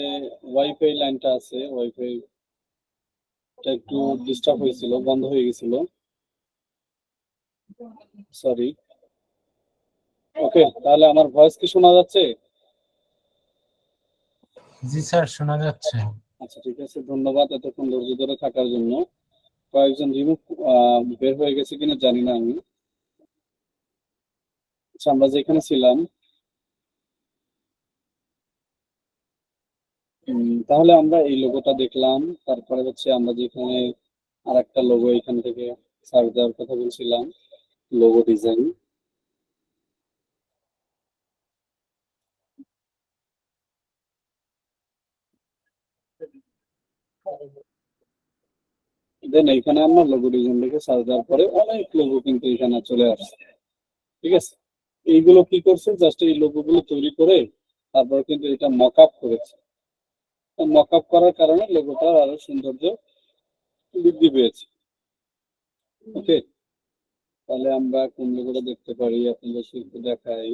ওয়াইফাই লাইনটা আছে, ওয়াইফাই একটু ডিস্টার্ব হয়েছিল, বন্ধ হয়ে গেছিল, সরি। ওকে, তাহলে আমার ভয়েস কি শোনা যাচ্ছে? জি স্যার, শোনা যাচ্ছে। আচ্ছা, ঠিক আছে, ধন্যবাদ এতক্ষণ ধৈর্য ধরে থাকার জন্য। কয়েকজন রিমুভ বের হয়ে গেছে কিনা জানি না আমি। আচ্ছা, আমরা যেখানে ছিলাম, তাহলে আমরা এই লোগোটা দেখলাম। তারপরে হচ্ছে আমরা যেখানে আর একটা লোগো এখান থেকে সার্চ দেওয়ার কথা বলছিলাম, লোগো ডিজাইন। দেন এখানে আমরা লোগো ডিজাইন লিখে সার্চ দেওয়ার পরে অনেক লোগো কিন্তু এখানে চলে আসছে। ঠিক আছে, এইগুলো কি করছে, জাস্ট এই লোগো গুলো তৈরি করে তারপরে কিন্তু এটা মক আপ করেছে। মক আপ করার কারণে লোগোটার আরো সৌন্দর্য বৃদ্ধি পেয়েছে। ওকে, তাহলে আমরা কোন লোগোটা দেখতে পারি, আপনাদের একটু দেখাই।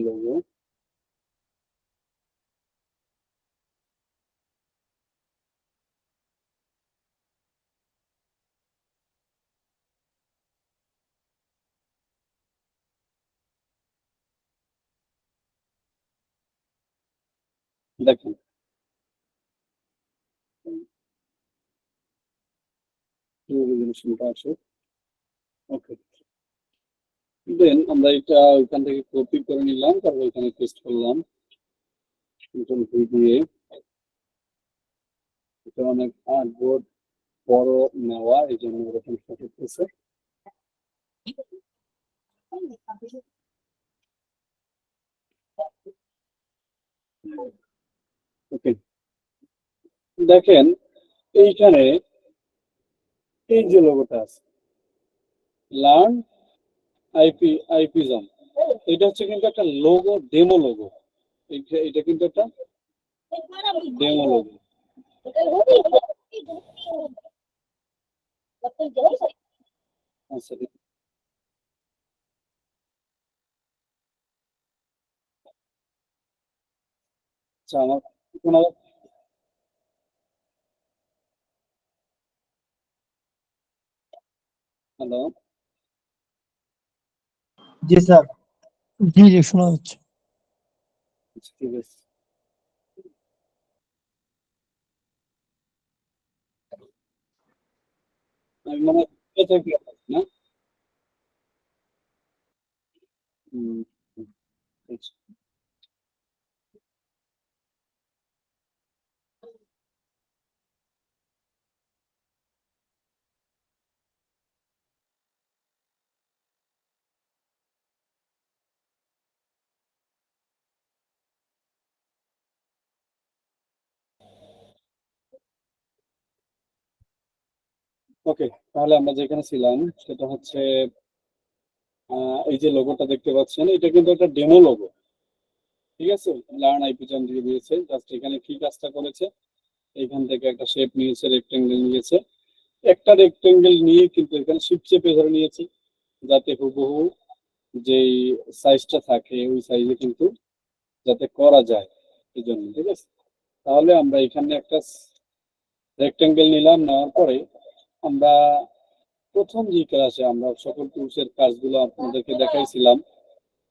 লোগো, দেখেন রেজলিউশনটা আছে। ওকে, দেন আমরা এটা ওইখান থেকে কপি করে নিলাম, তারপর এখানে পেস্ট করলাম কন্ট্রোল ভি দিয়ে। এটা অনেক বড় নেওয়া, এই জন্য এরকম করতেছে। ওকে, দেখেন এইখানে এই যে লোগোটা আছে, লার্ন আইপিজম, এটা হচ্ছে কিন্তু একটা লোগো, ডেমো লোগো। এটা কিন্তু একটা ডেমো লোগো। আচ্ছা, আচ্ছা, আমার কোনো, হ্যালো, জি স্যার। জি জি শোনা যাচ্ছে। আচ্ছা, ঠিক আছে। আমি মনে হয় থেকে না। হুম, আচ্ছা। ওকে, তাহলে আমরা যেখানে ছিলাম সেটা হচ্ছে এই যে লোগোটা দেখতে পাচ্ছেন, এটা কিন্তু একটা ডেমো লোগো। ঠিক আছে, লার্ন আইপিজম দিয়ে দিয়েছে। জাস্ট এখানে কি কাজটা করেছে, এখান থেকে একটা শেপ নিয়েছে, রেক্টেঙ্গেল নিয়েছে। একটা রেক্টেঙ্গেল নিয়ে কিন্তু এখানে শিফট চেপে ধরে নিয়েছে, যাতে হুবহু যেই সাইজটা থাকে ওই সাইজে কিন্তু যাতে করা যায়, এই জন্য। ঠিক আছে, তাহলে আমরা এখানে একটা রেক্টেঙ্গেল নিলাম, নেওয়ার পরে আমরা প্রথম যে ক্লাসে আমরা সকল টুলসের কাজগুলো আপনাদেরকে দেখাইছিলাম।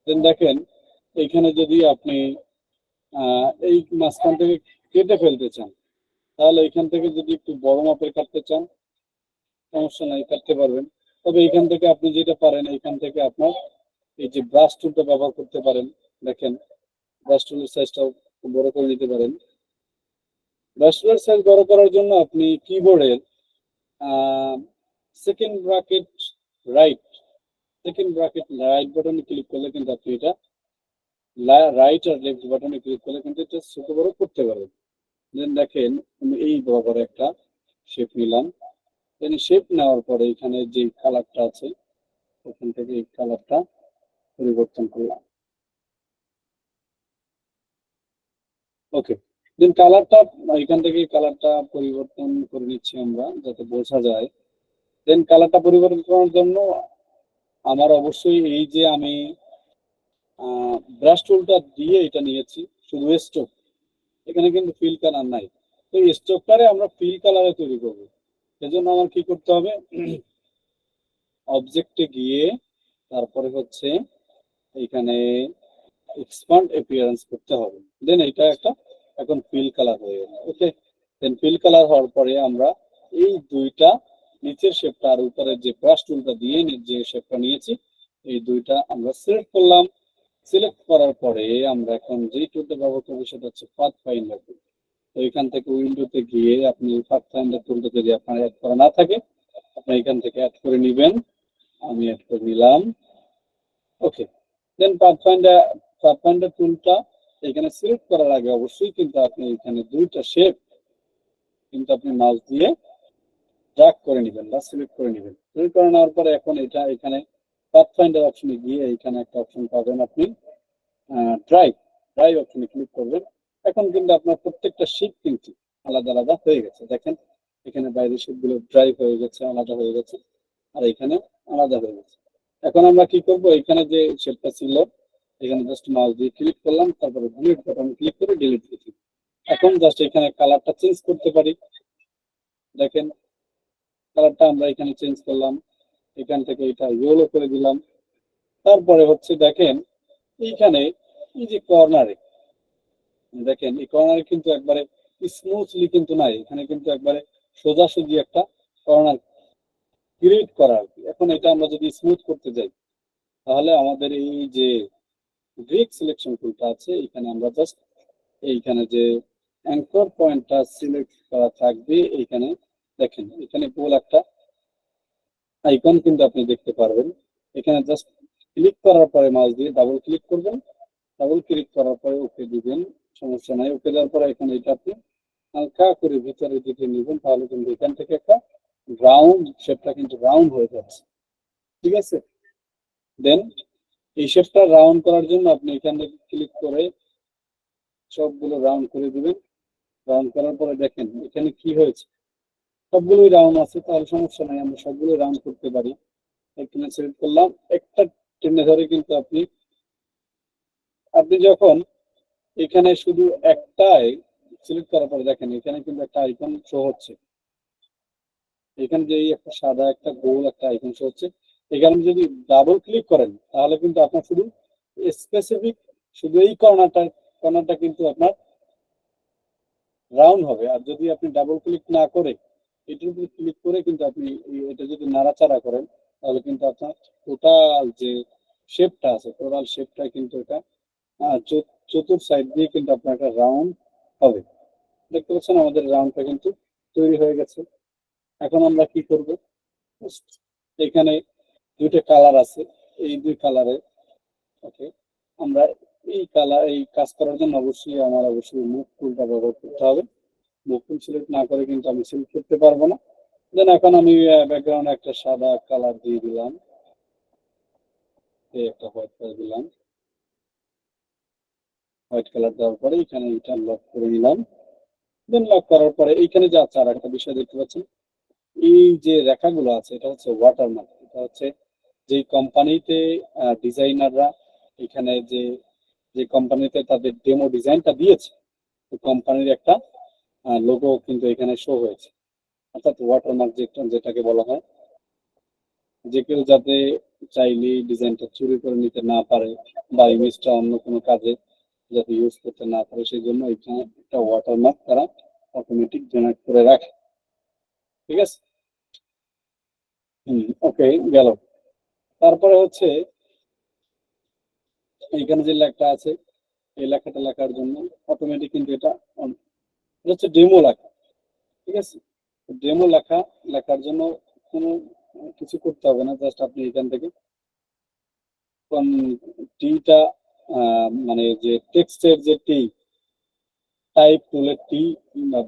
দেন দেখেন এইখানে যদি আপনি এই মাঝখান থেকে কেটে ফেলতে চান, তাহলে এখান থেকে যদি একটু বড় মাপের কাটতে চান, সমস্যা নাই, কাটতে পারবেন। তবে এখান থেকে আপনি যেটা পারেন, এখান থেকে আপনার এই যে ব্রাশ টুলটা ব্যবহার করতে পারেন। দেখেন, ব্রাশ টুলের সাইজটাও বড় করে নিতে পারেন। ব্রাশ টুলের সাইজ বড় করার জন্য আপনি কিবোর্ডের সেকেন্ড ব্র্যাকেট রাইট বাটনে ক্লিক করলে কিন্তু আপনি এটা রাইট আর লেফট বাটনে ক্লিক করলে কিন্তু এটা ছোট বড় করতে পারবেন। দেন দেখেন আমি এই বরাবর একটা শেপ নিলাম। দেন শেপ নেওয়ার পরে এখানে যে কালারটা আছে ওখান থেকে এই কালারটা পরিবর্তন করলাম। ওকে, দেন কালারটা এখান থেকে কালারটা পরিবর্তন করে নিচ্ছি আমরা যাতে বোঝা যায়। দেন কালারটা পরিবর্তন করার জন্য আমার অবশ্যই এই যে আমি ব্রাশ টুলটা দিয়ে এটা নিয়েছি শুধু স্ট্রোক, এখানে কিন্তু ফিল কালার নাই। তো এই স্ট্রোকটারে আমরা ফিল কালারে তৈরি করবো। সেজন্য আমার কি করতে হবে, অবজেক্টে গিয়ে তারপরে হচ্ছে এখানে এক্সপান্ড অ্যাপিয়ারেন্স করতে হবে, দেন এটা একটা এখন ফিল কালার হয়ে গেল। ওকে, দেন ফিল কালার হওয়ার পরে আমরা এই দুইটা নিচের শেপটা আর উপরের যে ব্রাশ টুলটা দিয়ে যে শেপটা নিয়েছি এই দুইটা আমরা সিলেক্ট করলাম। সিলেক্ট করার পরে আমরা এখন যেই টুলটা ব্যবহার করবো সেটা হচ্ছে পাথ ফাইন্ডার টুল। তো এখান থেকে উইন্ডোতে গিয়ে আপনি পাথ ফাইন্ডার টুলটা যদি আপনার অ্যাড করা না থাকে আপনি এখান থেকে অ্যাড করে নেবেন। আমি অ্যাড করে নিলাম। ওকে, দেন পাথফাইন্ডার টুলটা এখানে সিলেক্ট করার আগে অবশ্যই কিন্তু আপনি এখানে দুইটা শেপ কিন্তু আপনি মাউস দিয়ে ড্র্যাগ করে নেবেন বা সিলেক্ট করে নেবেন। সিলেক্ট করে নেওয়ার পরে এখন এটা এখানে পাথফাইন্ডার অপশনে গিয়ে এখানে একটা অপশন পাবেন আপনি ড্রাইভ অপশনে ক্লিক করবেন। এখন কিন্তু আপনার প্রত্যেকটা শিট কিন্তু আলাদা আলাদা হয়ে গেছে। দেখেন এখানে বাইরের শিটগুলো ড্রাইভ হয়ে গেছে, আলাদা হয়ে গেছে, আর এখানে আলাদা হয়ে গেছে। এখন আমরা কি করব, এখানে যে শেপটা ছিল এখানে জাস্ট মাউস দিয়ে ক্লিক করলাম, তারপরে ডিলিট বাটন ক্লিক করে ডিলিট করছি। এখন জাস্ট এখানে কালারটা চেঞ্জ করতে পারি। দেখেন কালারটা আমরা এখানে চেঞ্জ করলাম, এখান থেকে এটা ইয়েলো করে দিলাম। তারপরে হচ্ছে দেখেন এইখানে এই যে কর্নারে, দেখেন এই কর্নারে কিন্তু একবারে স্মুথলি কিন্তু নাই, এখানে কিন্তু একবারে সোজাসুজি একটা কর্নার ক্রিয়েট করা আর কি। এখন এটা আমরা যদি স্মুথ করতে যাই তাহলে আমাদের এই যে গ্রিক সিলেকশন টুলটা আছে এখানে আমরা জাস্ট এইখানে যে অ্যাঙ্কর পয়েন্টটা সিলেক্ট করা থাকবে, এইখানে দেখেন এখানে গোল একটা আইকন কিন্তু আপনি দেখতে পারবেন। এখানে জাস্ট ক্লিক করার পরে মাউস দিয়ে ডাবল ক্লিক করবেন, ডাবল ক্লিক করার পরে ওকে দিবেন, সমস্যা নাই। ওকে দেওয়ার পরে এখন এটা আপনি হালকা করে ভিতরে দিকে নেবেন, তাহলে কিন্তু এখান থেকে একটা রাউন্ড শেপটা কিন্তু রাউন্ড হয়ে যাচ্ছে। ঠিক আছে, দেন এই শেপটা রাউন্ড করার জন্য আপনি এখান থেকে ক্লিক করে সবগুলো রাউন্ড করে দিবেন। রাউন্ড করার পরে দেখেন এখানে কি হয়েছে, সবগুলোই রাউন্ড আছে, তাহলে সমস্যা নাই, আমরা সবগুলো রাউন্ড করতে পারি। এখানে সিলেক্ট করলাম, একটা টেনে ধরে কিন্তু আপনি যখন এখানে শুধু একটাই সিলেক্ট করার পরে দেখেন এখানে কিন্তু একটা আইকন শো হচ্ছে, এখানে যে একটা সাদা একটা গোল একটা আইকন শো হচ্ছে, এখানে যদি ডাবল ক্লিক করেন তাহলে কিন্তু আপনার শুধু স্পেসিফিক শুধু এই কর্নারটা কিন্তু আপনার রাউন্ড হবে। আর যদি আপনি ডাবল ক্লিক না করে এটার উপরে ক্লিক করে কিন্তু আপনি এটা যদি নাড়াচাড়া করেন তাহলে কিন্তু আপনার টোটাল যে শেপটা আছে টোটাল শেপটা কিন্তু এটা চতুর সাইড দিয়ে কিন্তু আপনার একটা রাউন্ড হবে। দেখতে পাচ্ছেন আমাদের রাউন্ডটা কিন্তু তৈরি হয়ে গেছে। এখন আমরা কি করব, এখানে দুইটা কালার আছে, এই দুই কালারে ওকে আমরা এই কাজ করার জন্য অবশ্যই মুভ টুলটা ব্যবহার করতে হবে। মুভ টুল সিলেক্ট না করে কিন্তু আমি সিলেক্ট করতে পারবো না। দেন এখন আমি ব্যাকগ্রাউন্ডে একটা সাদা কালার দিয়ে দিলাম, একটা হোয়াইট কালার দিলাম। হোয়াইট কালার দেওয়ার পরে এখানে এটা লক করে নিলাম। দেন লক করার পরে এইখানে যে আছে আর একটা বিষয় দেখতে পাচ্ছেন, এই যে রেখাগুলো আছে এটা হচ্ছে ওয়াটারমার্ক। এটা হচ্ছে যে কোম্পানিতে ডিজাইনাররা এখানে যে কোম্পানিতে তাদের ডেমো ডিজাইনটা দিয়েছে কোম্পানির একটা লোগো কিন্তু এখানে শো হয়েছে, অর্থাৎ ওয়াটারমার্ক যেটাকে বলা হয়। যে কেউ যাতে চাইলে ডিজাইনটা চুরি করে নিতে না পারে বা ইমেজটা অন্য কোনো কাজে যাতে ইউজ করতে না পারে সেই জন্য এখানে একটা ওয়াটারমার্ক তারা অটোমেটিক জেনারেট করে রাখে। ঠিক আছে, ওকে গেল। তারপরে হচ্ছে এইখানে যে লেখাটা আছে এই লেখাটা লেখার জন্য অটোমেটিক কিন্তু এটা হচ্ছে ডেমো লেখা। ঠিক আছে, ডেমো লেখার জন্য কোনো কিছু করতে হবে না, জাস্ট আপনি এখান থেকে টিটা মানে যে টেক্সটের যে টি টাইপ টুলের টি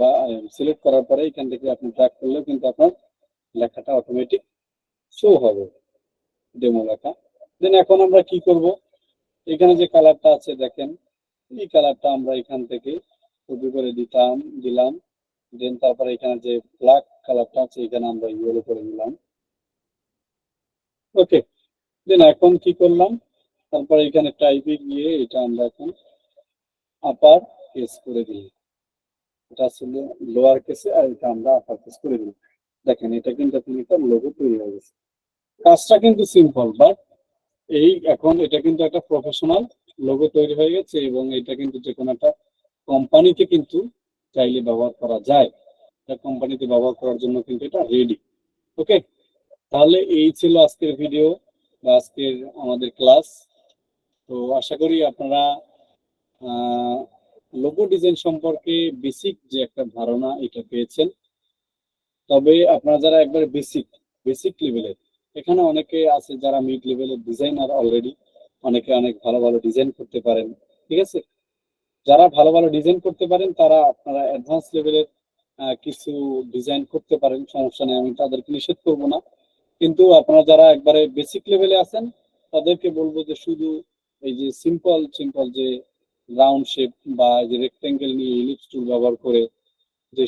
বা সিলেক্ট করার পরে এখান থেকে আপনি ট্র্যাক করলে কিন্তু আপনার লেখাটা অটোমেটিক শো হবে, ডেমো লেখা। দেন এখন আমরা কি করব, এখানে যে কালারটা আছে দেখেন এই কালারটা আমরা এখান থেকে কপি করে দিলাম। দেন তারপরে এখানে যে ব্ল্যাক কালারটা আছে এখানে আমরা ইয়েলো করে দিলাম। ওকে, দেন এখন কি করলাম, তারপর এখানে টাইপে গিয়ে এটা আমরা এখন আপার কেস করে দিই, এটা আসলে লোয়ার কেসে আর এটা আমরা আপার কেস করে দিই। দেখেন এটা কিন্তু এখন একটা লোগো তৈরি হয়ে গেছে। কাজটা কিন্তু সিম্পল, বাট এই এখন এটা কিন্তু একটা প্রফেশনাল লোগো তৈরি হয়ে গেছে এবং এটা কিন্তু যে কোনো একটা কোম্পানিতে কিন্তু চাইলে ব্যবহার করা যায়। এটা কোম্পানিতে ব্যবহার করার জন্য কিন্তু এটা রেডি। ওকে, তাহলে এই ছিল আজকের ভিডিও বা আজকের আমাদের ক্লাস। তো আশা করি আপনারা লোগো ডিজাইন সম্পর্কে বেসিক যে একটা ধারণা এটা পেয়েছেন। তবে আপনারা যারা একবার বেসিক লেভেলের, এখানে অনেকে আছে যারা মিড লেভেলের ডিজাইনার অলরেডি, অনেকে অনেক ভালো ভালো ডিজাইন করতে পারেন। ঠিক আছে, যারা ভালো ভালো ডিজাইন করতে পারেন তারা আপনারা অ্যাডভান্স লেভেলের কিছু ডিজাইন করতে পারেন, সমস্যা নেই, আমি তাদেরকে নিষেধ করবো না। কিন্তু আপনারা যারা একবারে বেসিক লেভেলে আছেন তাদেরকে বলবো যে শুধু এই যে সিম্পল যে রাউন্ড শেপ বা যে রেক্টেঙ্গেল নিয়ে ইলিপস টুল ব্যবহার করে যে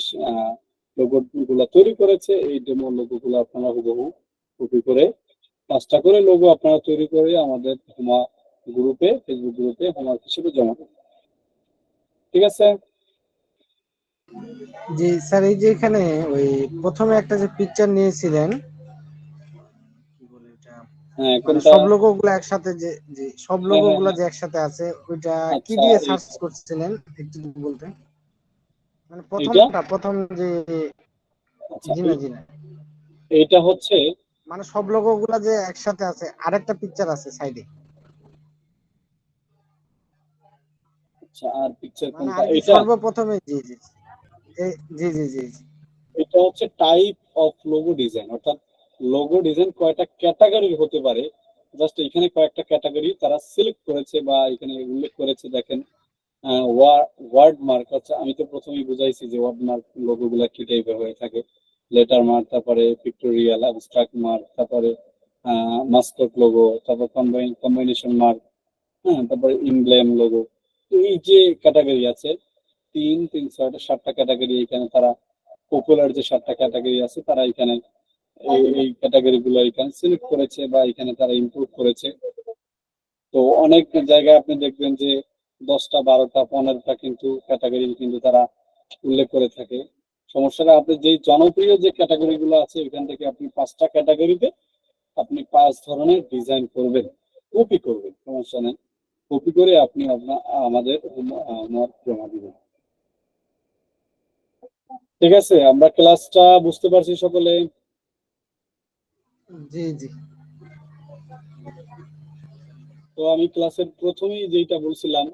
লোগো গুলা তৈরি করেছে, এই ডেমো লোগো গুলো আপনারা হুবহু কপি করে 5টা করে লোগো আপনারা তৈরি করে আমাদের হোমা গ্রুপে, ফেসবুক গ্রুপে হোমওয়ার্ক হিসেবে জমা করুন। ঠিক আছে? জি স্যার, এই যে এখানে ওই প্রথমে একটা যে পিকচার নিয়েছিলেন, কি বলে এটা, হ্যাঁ, মানে কোনটা? সব লোগো গুলো একসাথে যে যে সব হ্যাঁ, লোগো হ্যাঁ, গুলো হ্যাঁ। যে একসাথে আছে, ওইটা কি আচ্ছা, দিয়ে সার্চ করছিলেন একটু যদি বলতেন, মানে এইটা প্রথম যে, আচ্ছা, জি না জি না, এইটা হচ্ছে মানে সব লোগো গুলা যে একসাথে আছে, আরেকটা পিকচার আছে সাইডে, আচ্ছা, আর পিকচার মানে কোনটা? আর কি এইটা সর্বপ্রথমে, জি জি জি জি জি জি, এটা হচ্ছে টাইপ অফ লোগো ডিজাইন, অর্থাৎ লোগো ডিজাইন কয়টা ক্যাটাগরি হতে পারে, জাস্ট এখানে কয়েকটা ক্যাটাগরি তারা সিলেক্ট করেছে বা এখানে উল্লেখ করেছে। দেখেন ওয়ার্ড মার্ক, আচ্ছা আমি তো প্রথমেই বুঝাইছি যে ওয়ার্ড মার্ক লোগো গুলা কি টাইপের হয়ে থাকে। লেটার মার্ক, তারপরে পিক্টোরিয়াল অ্যাবস্ট্রাক্ট মার্ক, তারপরে মাস্কট লোগো, তারপর কম্বাইনেশন মার্ক, হ্যাঁ, তারপরে ইমব্লেম লোগো। এই যে ক্যাটাগরি আছে 7টা ক্যাটাগরি, এখানে তারা পপুলার যে 7টা ক্যাটাগরি আছে তারা এখানে এই ক্যাটাগরি গুলো এখানে সিলেক্ট করেছে বা এখানে তারা ইমপ্রুভ করেছে। তো অনেক জায়গায় আপনি দেখবেন যে 10টা 12টা 15টা কিন্তু ক্যাটাগরি কিন্তু তারা উল্লেখ করে থাকে। সমস্যাটা আপনি যেই জনপ্রিয় যে ক্যাটাগরি গুলো আছে এখান থেকে আপনি 5টা ক্যাটাগরিতে আপনি 5 ধরনের ডিজাইন করবেন, কপি করবেন, সমস্যা নেই। কপি করে আপনি আমাদের জমা দিবেন। ঠিক আছে, আমরা ক্লাসটা বুঝতে পারছি সকলে? জি জি, তো আমি ক্লাসের প্রথমেই যেটা বলছিলাম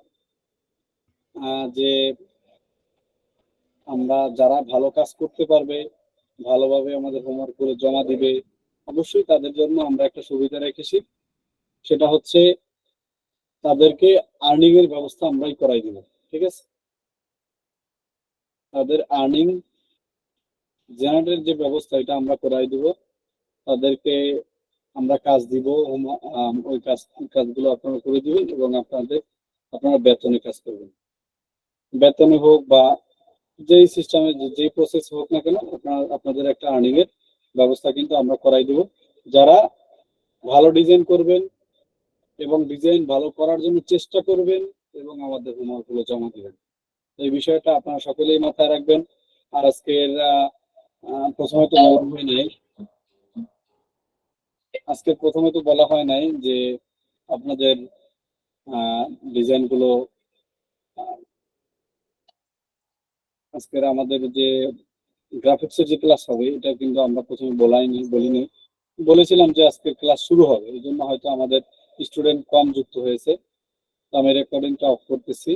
যে আমরা যারা ভালো কাজ করতে পারবে, ভালোভাবে আমাদের হোমওয়ার্ক করে জমা দিবে, অবশ্যই তাদের জন্য আমরা একটা সুবিধা রেখেছি। সেটা হচ্ছে তাদেরকে আর্নিং এর ব্যবস্থা আমরাই করাই দিব। ঠিক আছে, তাদের আর্নিং জেনারেটের যে ব্যবস্থা এটা আমরা করাই দিব। তাদেরকে আমরা কাজ দিব, ওই কাজগুলো আপনারা করে দিবেন এবং আপনারা বেতনে কাজ করবেন। বেতনে হোক বা যেই সিস্টেমে যেই প্রসেস হোক না কেন, আপনাদের একটা আর্নিং এর ব্যবস্থা কিন্তু আমরা করাই দেব। যারা ভালো ডিজাইন করবেন এবং ডিজাইন ভালো করার জন্য চেষ্টা করবেন এবং আমাদের হোমওয়ার্ক গুলো জমা দিবেন, এই বিষয়টা আপনারা সকলেই মাথায় রাখবেন। আর আজকের প্রথমে তো বলা হয় নাই যে আপনাদের ডিজাইন গুলো আজকের আমাদের যে গ্রাফিক্সের যে ক্লাস হবে এটা কিন্তু আমরা প্রথমে বলিনি। বলেছিলাম যে আজকের ক্লাস শুরু হবে, এই জন্য হয়তো আমাদের স্টুডেন্ট কম যুক্ত হয়েছে। আমি রেকর্ডিংটা অফ করতেছি।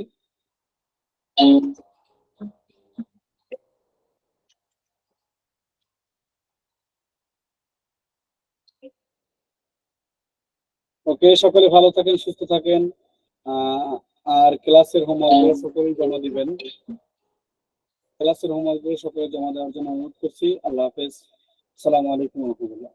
ওকে, সকলে ভালো থাকেন, সুস্থ থাকেন, আর ক্লাসের হোমওয়ার্ক সকলেই জমা দিবেন। ক্লাসের হোমওয়ার্ক সকলে জমা দেওয়ার জন্য অনুরোধ করছি। আল্লাহ হাফেজ, আসসালামু আলাইকুম ওয়া রাহমাতুল্লাহ।